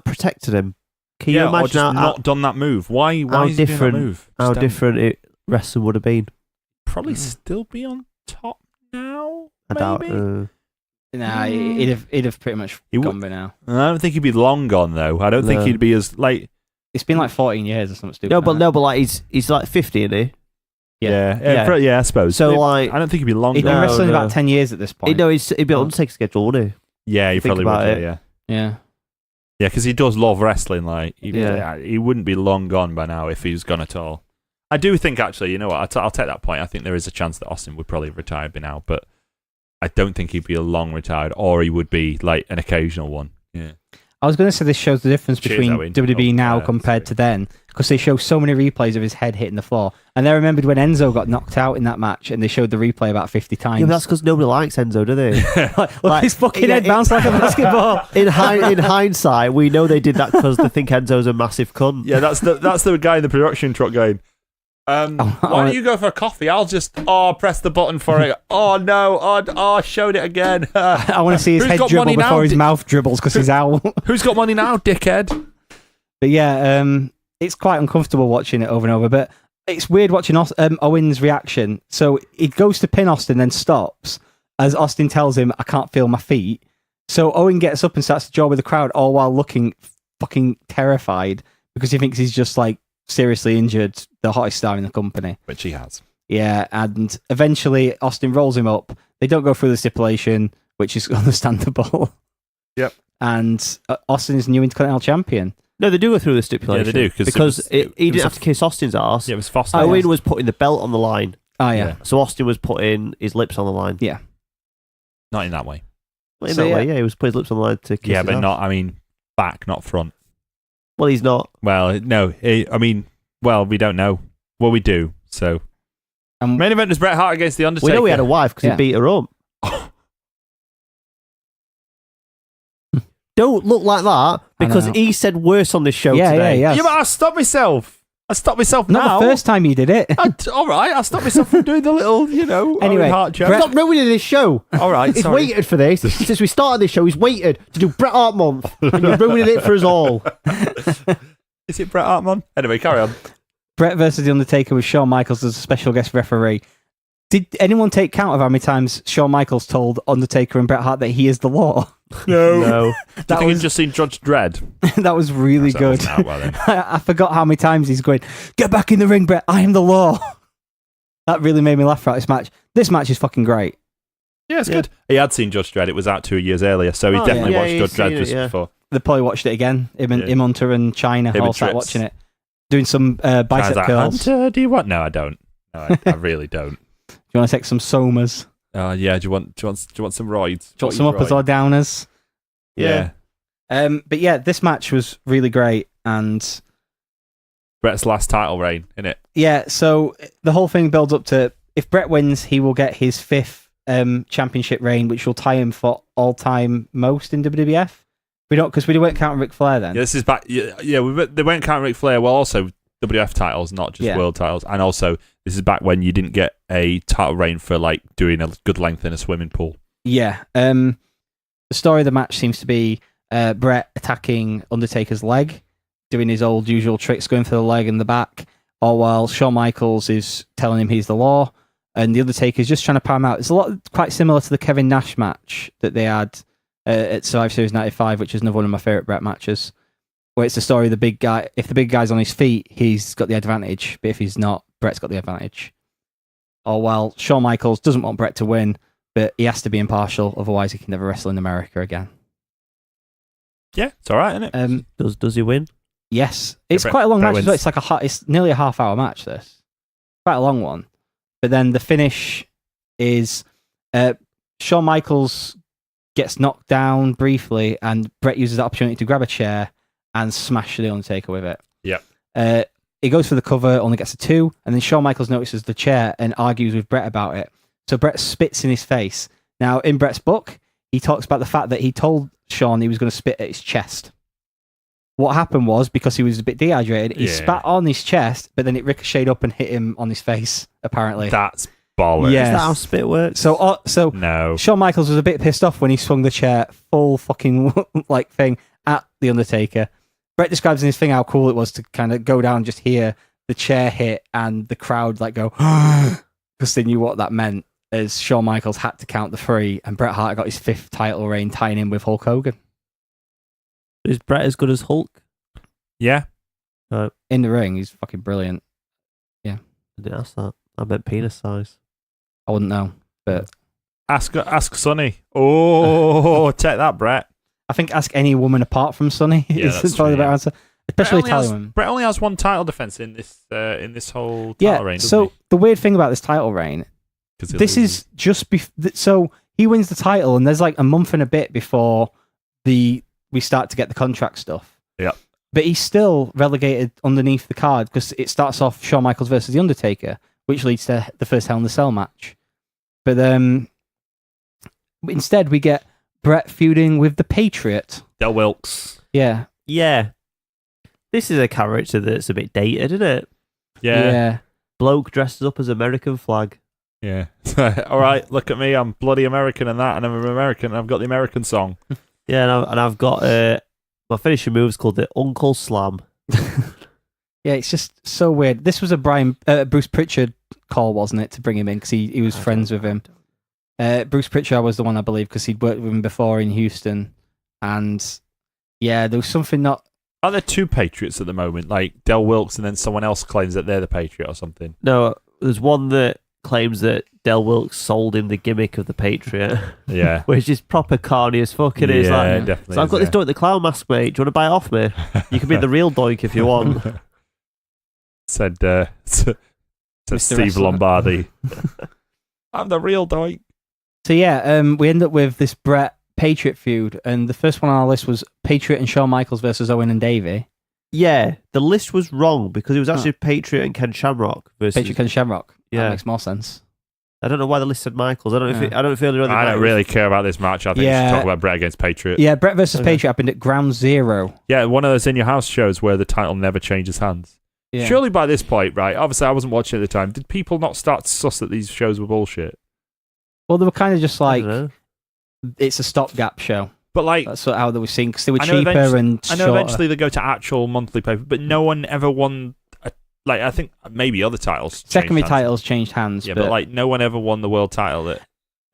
protected him? Can you Or imagine just not done that move? Why is he doing different- that move? how Just don't- different wrestling would have been? Probably still be on top now. I doubt. maybe? Nah, he'd have pretty much He gone by now. I don't think he'd be long gone though. I don't think No. he'd be as like. It's been 14 years or something stupid. No, but like that. he's 50, isn't he? Yeah, I suppose. So I don't think he'd be long He'd been gone. No, wrestling no. about 10 years at this point. He'd be on Undertaker's schedule, wouldn't he? Yeah, he think probably would. about it. Yeah, Yeah. yeah, because he does love wrestling. Yeah. He wouldn't be long gone by now if he was gone at all. I do think actually, you know what? I'll take that point. I think there is a chance that Austin would probably have retired by now, but I don't think he'd be a long retired, or he would be an occasional one. Yeah. I was going to say this shows the difference Cheers, between Owen. WWE now Oh, compared sorry. to then, because they show so many replays of his head hitting the floor. And I remembered when Enzo got knocked out in that match, and they showed the replay about 50 times. Yeah, but that's because nobody likes Enzo, do they? Look, his fucking head bounced like a basketball. In hindsight, we know they did that because they think Enzo's a massive cunt. Yeah, that's the guy in the production truck going, why don't you go for a coffee? I'll just press the button for it. Oh no, I showed it again. I want to see his Who's head got dribble money now? before his mouth dribbles because he's out. Who's got money now, dickhead? But yeah, it's quite uncomfortable watching it over and over. But it's weird watching Owen's reaction. So he goes to pin Austin, then stops as Austin tells him, "I can't feel my feet." So Owen gets up and starts to jaw with the crowd, all while looking fucking terrified because he thinks he's just like seriously injured the hottest star in the company. Which he has. Yeah, and eventually Austin rolls him up. They don't go through the stipulation, which is understandable. Yep. And Austin is new Intercontinental Champion. No, they do go through the stipulation. Yeah, they do, because it he was didn't have to kiss Austin's arse. Yeah, it was Foster. Owen was putting the belt on the line. Oh, yeah. So Austin was putting his lips on the line. Yeah. Not in that way. Well, in So, that yeah. way, yeah, he was putting his lips on the line to kiss Yeah, his but arse. not, I mean, back, not front. Well, he's not. Well, no, I mean, well, we don't know. Well, we do, so. Main event was Bret Hart against The Undertaker. We know he had a wife because Yeah. he beat her up. Don't look like that because know. he said worse on this show Yeah, today. yeah. Yeah, but I stopped myself. Not now. the first time you did it. All right, I stopped myself from doing the little, Anyway, Owen Hart joke. Bret- Stop ruining this show. All right, He's sorry. waited for this. Since we started this show, he's waited to do Bret Hart Month. And you're ruining it for us all. Is it Bret Hartman? Anyway, carry on. Bret versus The Undertaker with Shawn Michaels as a special guest referee. Did anyone take count of how many times Shawn Michaels told Undertaker and Bret Hart that he is the law? No. Do you think he's just seen Judge Dredd? That was really So good. now, well, then. I forgot how many times he's going, "Get back in the ring, Bret. I am the law." That really made me laugh throughout this match. This match is fucking great. Yeah, it's good. He had seen Judge Dredd. It was out 2 years earlier, so he Oh, definitely yeah. watched Yeah, Judge he's Dredd seen just it, yeah. before. They probably watched it again. Him and Hunter and China Him all and sat Trips. watching it. Doing some bicep I was like, curls. Hunter, do you want? No, I don't. No, I really don't. Do you want to take some somas? Yeah. Do you want some roids? Do you want some uppers or downers? Yeah. But yeah, this match was really great. And Bret's last title reign, innit? yeah, so the whole thing builds up to, if Bret wins, he will get his 5th championship reign, which will tie him for all-time most in WWF. Because we weren't counting Ric Flair then. Yeah, this is back. Yeah, they won't count Ric Flair. Well, also WF titles, not just world titles, and also this is back when you didn't get a title reign for like doing a good length in a swimming pool. Yeah. The story of the match seems to be Bret attacking Undertaker's leg, doing his old usual tricks, going for the leg and the back, all while Shawn Michaels is telling him he's the law, and the Undertaker's just trying to power him out. It's a lot quite similar to the Kevin Nash match that they had at Survivor Series 95, which is another one of my favourite Bret matches, where it's the story of the big guy. If the big guy's on his feet, he's got the advantage, but if he's not, Bret's got the advantage. Or while Shawn Michaels doesn't want Bret to win, but he has to be impartial, otherwise he can never wrestle in America again. Yeah, it's all right, isn't it? Does he win? Yes, it's Bret- quite a long Bret match. As wins. well. It's like it's nearly a half-hour match. This quite a long one, but then the finish is Shawn Michaels gets knocked down briefly, and Bret uses the opportunity to grab a chair and smash the Undertaker with it. Yep. He goes for the cover, only gets a 2, and then Shawn Michaels notices the chair and argues with Bret about it. So Bret spits in his face. Now, in Bret's book, he talks about the fact that he told Shawn he was going to spit at his chest. What happened was, because he was a bit dehydrated, he spat on his chest, but then it ricocheted up and hit him on his face, apparently. That's bollocks. Yes. Is that how spit works? So No. Shawn Michaels was a bit pissed off when he swung the chair full fucking like thing at the Undertaker. Bret describes in his thing how cool it was to kind of go down and just hear the chair hit and the crowd like go because they knew what that meant, as Shawn Michaels had to count the 3 and Bret Hart got his 5th title reign tying in with Hulk Hogan. Is Bret as good as Hulk? Yeah. In the ring, he's fucking brilliant. I didn't ask that. I meant penis size. I wouldn't know, but Ask Sonny. Oh, take that, Bret. I think ask any woman apart from Sonny Yeah, is that's probably true, the better yeah. answer. Especially Italian women. Bret only has one title defense in this whole title Yeah, reign. so the weird thing about this title reign, this is just so he wins the title, and there's like a month and a bit before we we start to get the contract stuff. Yeah. But he's still relegated underneath the card because it starts off Shawn Michaels versus The Undertaker, which leads to the first Hell in the Cell match. But instead, we get Bret feuding with the Patriot. Del Wilkes. Yeah. Yeah. This is a character that's a bit dated, isn't it? Yeah. Bloke dresses up as American flag. Yeah. All right, look at me. I'm bloody American and that, and I'm American, and I've got the American song. Yeah, and I've got my finishing move's called the Uncle Slam. Yeah, it's just so weird. This was a Bruce Pritchard call, wasn't it, to bring him in because he was friends with him. Bruce Pritchard was the one, I believe, because he'd worked with him before in Houston. And yeah, there was something not... Are there two Patriots at the moment? Like Del Wilkes and then someone else claims that they're the Patriot or something? No, there's one that claims that Del Wilkes sold him the gimmick of the Patriot. Yeah. Which is proper carny as fuck. It is Yeah, like, definitely. so I've got this Doink the Clown mask, mate. Do you want to buy it off me? You can be the real Doink if you want. Said Mr. Steve Wrestler. Lombardi. I'm the real Doink. So yeah, we end up with this Bret Patriot feud, and the first one on our list was Patriot and Shawn Michaels versus Owen and Davey. Yeah, the list was wrong because it was actually Patriot and Ken Shamrock versus... Patriot and Shamrock. Yeah. That makes more sense. I don't know why the list said Michaels. I don't know Yeah. I don't feel the other I don't really care about this match. I think we Yeah. should talk about Bret against Patriot. Yeah, Bret versus Okay. Patriot happened at Ground Zero. Yeah, one of those In Your House shows where the title never changes hands. Yeah. Surely by this point, right? Obviously, I wasn't watching at the time. Did people not start to suss that these shows were bullshit? Well, they were kind of just I like, don't know. it's a stopgap show. But like, That's how they were seen, because they were I know cheaper eventually- and I know shorter. eventually they go to actual monthly paper, but no one ever won. Like, I think maybe other titles. changed Secondary hands. titles changed hands. Yeah, but like no one ever won the world title at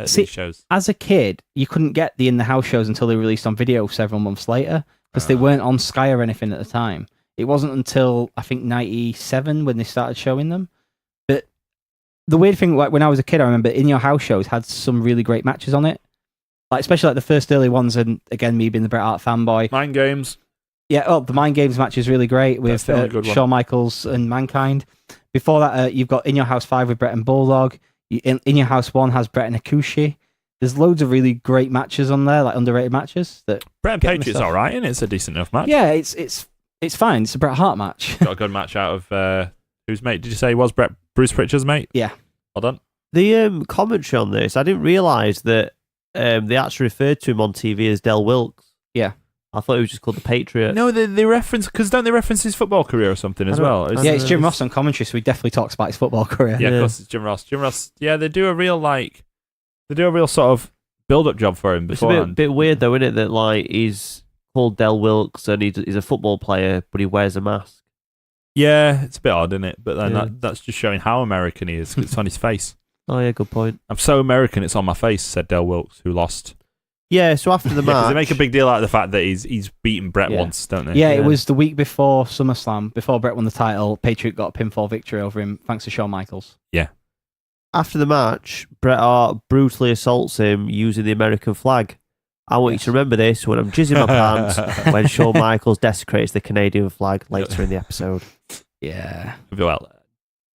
See, these shows. as a kid, you couldn't get the In the House shows until they released on video several months later, because they weren't on Sky or anything at the time. It wasn't until, I think, 97 when they started showing them. But the weird thing, like when I was a kid, I remember In Your House shows had some really great matches on it. Like, especially like the first early ones, and again, me being the Bret Hart fanboy. Mind Games. Yeah, the Mind Games match is really great with That's the only good one. Shawn Michaels and Mankind. Before that, you've got In Your House 5 with Bret and Bulldog. In Your House 1 has Bret and Akushi. There's loads of really great matches on there, like underrated matches. That Bret and Get Patriot's myself- all right, and it's a decent enough match. yeah, it's fine. It's a Bret Hart match. Got a good match out of whose mate? Did you say he was Bruce Pritchard's mate? Yeah. Well done. The commentary on this, I didn't realise that they actually referred to him on TV as Del Wilkes. Yeah. I thought he was just called the Patriot. No, they reference, because don't they reference his football career or something as I don't- well? I It's- Yeah, it's Jim know. Ross on commentary, so he definitely talks about his football career. Yeah, of Yeah. course it's Jim Ross. Jim Ross, yeah, they do a real sort of build-up job for him It's a beforehand. bit weird though, isn't it? That like he's called Del Wilkes and he's a football player, but he wears a mask. Yeah, it's a bit odd, isn't it? But then Yeah. that's just showing how American he is. 'Cause it's on his face. Oh yeah, good point. I'm so American, it's on my face, said Del Wilkes, who lost. Yeah, so after the Yeah, 'cause match, they make a big deal out of the fact that he's beaten Bret Yeah. once, don't they? Yeah, it Yeah. was the week before SummerSlam, before Bret won the title. Patriot got a pinfall victory over him, thanks to Shawn Michaels. after the match, Bret Hart brutally assaults him using the American flag. I want you to remember this when I'm jizzing my pants when Shawn Michaels desecrates the Canadian flag later in the episode. Yeah. Well,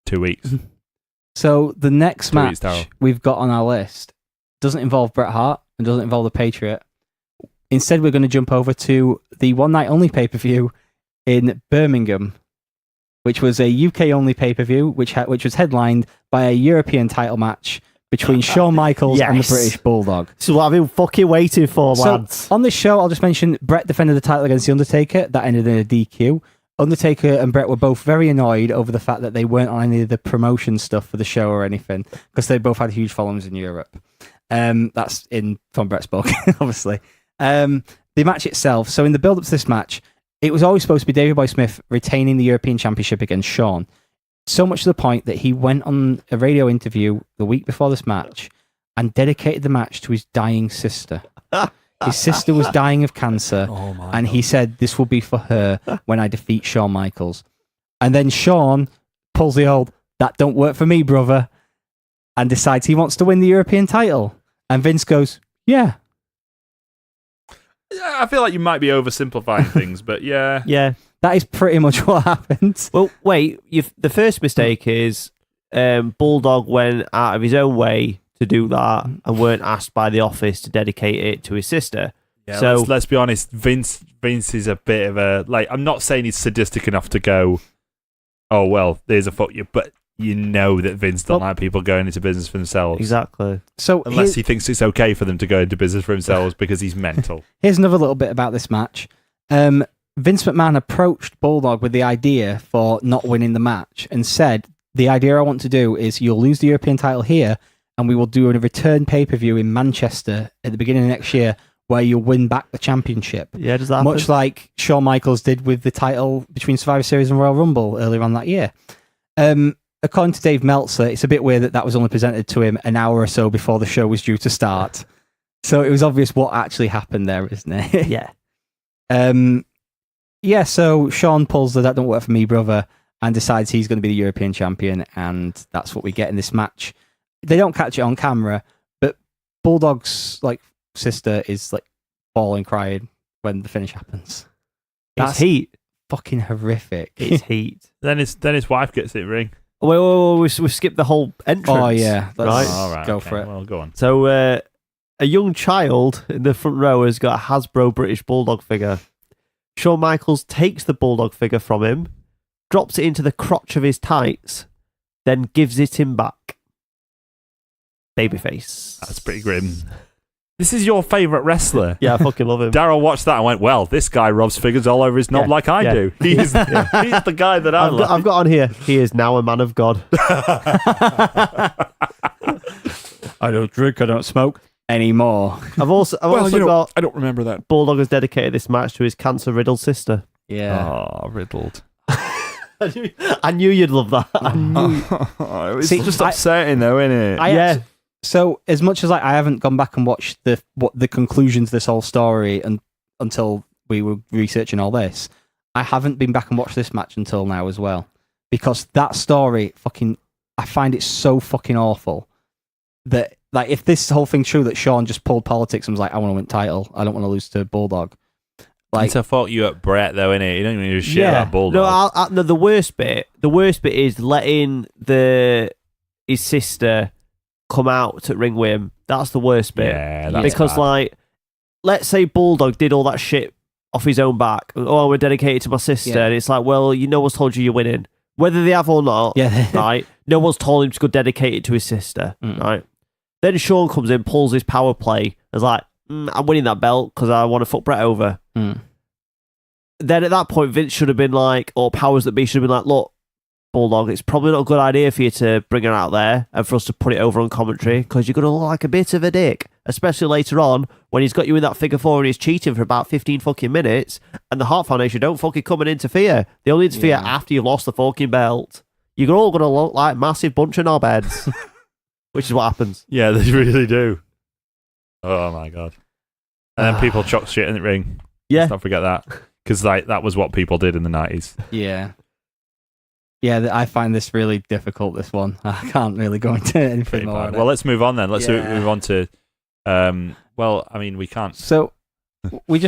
2 weeks. So the next Two weeks, match Daryl. we've got on our list doesn't involve Bret Hart and doesn't involve the Patriot. Instead, we're going to jump over to the one night only pay-per-view in Birmingham, which was a UK only pay-per-view, which was headlined by a European title match between Shawn Michaels and the Yes. British Bulldog. This is what I've been fucking waiting for, So lads. on this show, I'll just mention Bret defended the title against The Undertaker. That ended in a DQ. Undertaker and Bret were both very annoyed over the fact that they weren't on any of the promotion stuff for the show or anything, because they both had huge followings in Europe. That's from Bret's book, obviously. The match itself. So in the build-up to this match, it was always supposed to be Davey Boy Smith retaining the European Championship against Shawn. So much to the point that he went on a radio interview the week before this match and dedicated the match to his dying sister. His sister was dying of cancer, and he said, "This will be for her when I defeat Shawn Michaels." And then Shawn pulls the old, "That don't work for me, brother," and decides he wants to win the European title. And Vince goes, "Yeah." Yeah, I feel like you might be oversimplifying things, but yeah. Yeah. That is pretty much what happened. Well, wait. The first mistake is Bulldog went out of his own way to do that and weren't asked by the office to dedicate it to his sister. Yeah, So- let's be honest. Vince is a bit of a I'm not saying he's sadistic enough to go, oh well, there's a fuck you, but you know that Vince don't like people going into business for themselves. Exactly. So Unless he thinks it's okay for them to go into business for themselves because he's mental. here's another little bit about this match. Vince McMahon approached Bulldog with the idea for not winning the match and said, the idea I want to do is you'll lose the European title here and we will do a return pay-per-view in Manchester at the beginning of next year where you'll win back the championship. Yeah, does that Much happen? like Shawn Michaels did with the title between Survivor Series and Royal Rumble earlier on that year. According to Dave Meltzer, it's a bit weird that was only presented to him an hour or so before the show was due to start. So it was obvious what actually happened there, isn't it? Yeah. Yeah, so Shawn pulls the "that don't work for me, brother," and decides he's going to be the European champion, and that's what we get in this match. They don't catch it on camera, but Bulldog's sister is bawling, crying when the finish happens. That's heat. Fucking horrific. It's heat. Then his wife gets it ring. Wait, we've skipped the whole entrance. Oh yeah, let's All right, go okay, for it. Well, go on. So, a young child in the front row has got a Hasbro British Bulldog figure. Shawn Michaels takes the Bulldog figure from him, drops it into the crotch of his tights, then gives it him back. Babyface. That's pretty grim. This is your favourite wrestler. Yeah, I fucking love him. Daryl watched that and went, well, this guy rubs figures all over his knob like I do. He's the guy that I like. I've got on here, he is now a man of God. I don't drink, I don't smoke anymore. I've also got I don't remember that. Bulldog has dedicated this match to his cancer-riddled sister. Yeah. Oh, riddled. I knew you'd love that. I knew. It's See, just I- upsetting though, isn't it? Yeah. So as much as I haven't gone back and watched the conclusions of this whole story until we were researching all this, I haven't been back and watched this match until now as well, because that story I find it so fucking awful that if this whole thing's true that Shawn just pulled politics and was like, I want to win title, I don't want to lose to Bulldog. It's a fault you at Bret though, innit? You don't even give a shit Yeah. about Bulldog. No, the worst bit is letting his sister come out at ring with him. That's the worst bit. Yeah, that's because bad. let's say Bulldog did all that shit off his own back. Oh, we're dedicated to my sister, Yeah. and it's like, well, no one's told you you're winning, whether they have or not. Yeah. Right? No one's told him to go dedicate it to his sister. Right? Then Shawn comes in, pulls his power play, and is like, I'm winning that belt because I want to fuck Bret over. Then at that point, Vince should have been like, or powers that be should have been like, look, Bulldog, it's probably not a good idea for you to bring her out there and for us to put it over on commentary because you're going to look like a bit of a dick, especially later on when he's got you in that figure four and he's cheating for about 15 fucking minutes and the Hart Foundation don't fucking come and interfere. They only interfere after you've lost the fucking belt. You're all going to look like a massive bunch of knobheads, which is what happens. Yeah, they really do. Oh my God. And then people chuck shit in the ring. Yeah. Let's not forget that. Because that was what people did in the 90s. Yeah. Yeah, I find this really difficult, this one. I can't really go into anything Pretty more. bad. on it. Well, let's move on then. Let's Yeah. move on to... we can't... So we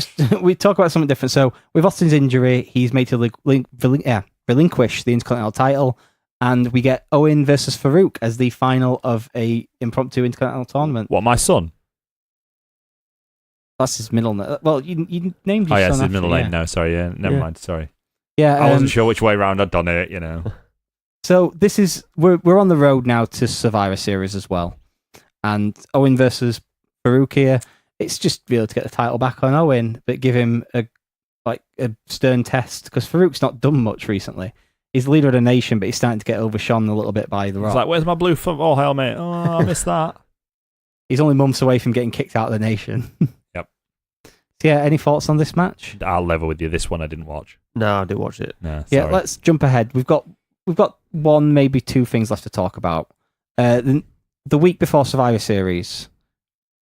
talk about something different. So with Austin's injury, he's made to relinquish the Intercontinental title, and we get Owen versus Farouk as the final of a impromptu Intercontinental tournament. What, my son? That's his middle name. Well, you named your Oh, yeah, it's son his middle after- name. No, sorry. Yeah, never Yeah. mind. Sorry. Yeah, I wasn't sure which way round I'd done it, you know. So this is we're on the road now to Survivor Series as well, and Owen versus Farouk here. It's just really to get the title back on Owen, but give him a stern test because Farouk's not done much recently. He's the leader of the nation, but he's starting to get overshone a little bit by the Rock. It's like, where's my blue football helmet? Oh, I missed that. He's only months away from getting kicked out of the nation. Yep. So yeah, any thoughts on this match? I'll level with you. This one I didn't watch. No, I didn't watch it. No, Yeah, sorry. let's jump ahead. We've got one, maybe two things left to talk about. The week before Survivor Series,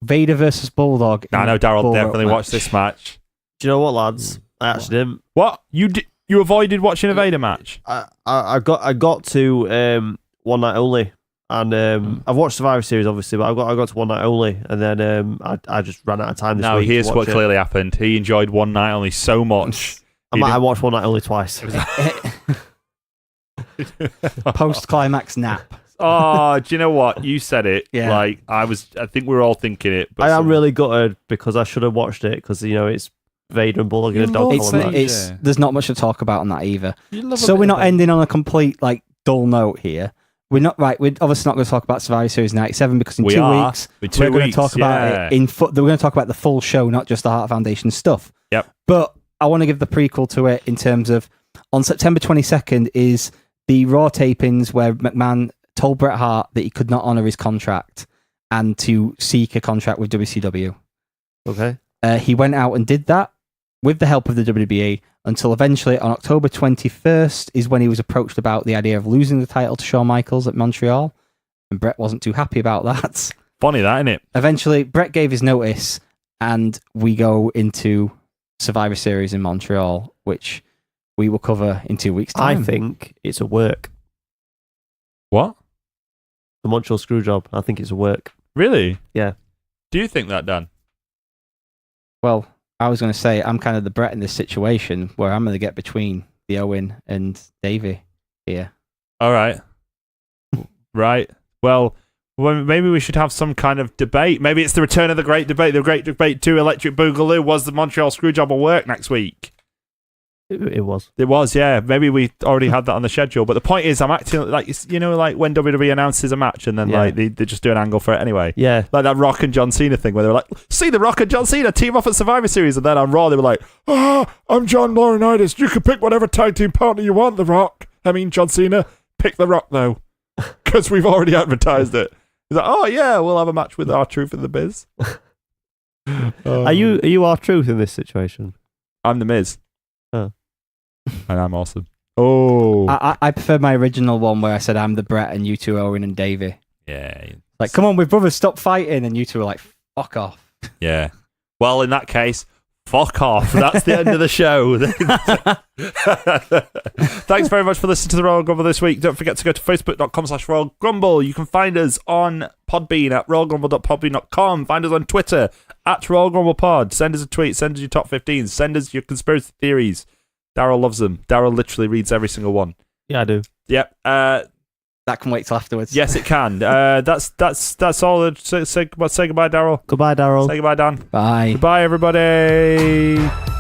Vader versus Bulldog. I know Daryl Bull rope definitely match. watched this match. Do you know what, lads? I actually didn't. What? You avoided watching a Vader match? I got to One Night Only, and I've watched Survivor Series obviously, but I got to One Night Only, and then I just ran out of time this No, week. here's to what watch it. clearly happened. He enjoyed One Night Only so much. I might have watched One Night Only twice. Post climax nap. Oh, do you know what? You said it. Yeah. Like I think we were all thinking it. But I am really gutted because I should have watched it because it's Vader and Bulldog in a dog It's, collar match. there's not much to talk about on that either. You love a So bit we're of not that. ending on a complete like dull note here. We're not right. We're obviously not going to talk about Survivor Series 97 because in We 2 are. weeks In 2 we're going to weeks, talk about yeah. it we're going to talk about the full show, not just the Hart Foundation stuff. Yep. But I want to give the prequel to it in terms of on September 22nd is the Raw tapings where McMahon told Bret Hart that he could not honor his contract and to seek a contract with WCW. Okay. He went out and did that with the help of the WWE until eventually on October 21st is when he was approached about the idea of losing the title to Shawn Michaels at Montreal. And Bret wasn't too happy about that. Funny that, isn't it? Eventually, Bret gave his notice and we go into Survivor Series in Montreal, which we will cover in 2 weeks' time. I think it's a work. What? The Montreal Screwjob. I think it's a work. Really? Yeah. Do you think that, Dan? Well, I was going to say I'm kind of the Bret in this situation where I'm going to get between the Owen and Davey here. All right. Right. Well, maybe we should have some kind of debate. Maybe it's the return of the Great Debate. The Great Debate 2 Electric Boogaloo. Was the Montreal Screwjob will work next week? It was. It was, yeah. Maybe we already had that on the schedule. But the point is, I'm acting like, like when WWE announces a match and then like they just do an angle for it anyway. Yeah. Like that Rock and John Cena thing where they were like, see the Rock and John Cena team off at Survivor Series. And then on Raw, they were like, I'm John Laurinaitis. You can pick whatever tag team partner you want, John Cena. Pick The Rock, though. Because we've already advertised it. He's like, oh, yeah, we'll have a match with R-Truth in the Biz. Are you R-Truth in this situation? I'm the Miz. Oh. And I'm awesome. Oh. I prefer my original one where I said I'm the Bret and you two are Owen and Davey. Yeah. Like, come on, we're brothers, stop fighting. And you two are like, fuck off. Yeah. Well, in that case, fuck off. That's the end of the show. Thanks very much for listening to the Royal Grumble this week. Don't forget to go to facebook.com/Royal Grumble. You can find us on Podbean at royalgrumble.podbean.com. Find us on Twitter at Royal Grumble Pod. Send us a tweet. Send us your top 15. Send us your conspiracy theories. Daryl loves them. Daryl literally reads every single one. Yeah, I do. Yep. That can wait till afterwards. Yes, it can. That's all. Say goodbye, Daryl. Goodbye, Daryl. Say goodbye, Dan. Bye. Goodbye, everybody.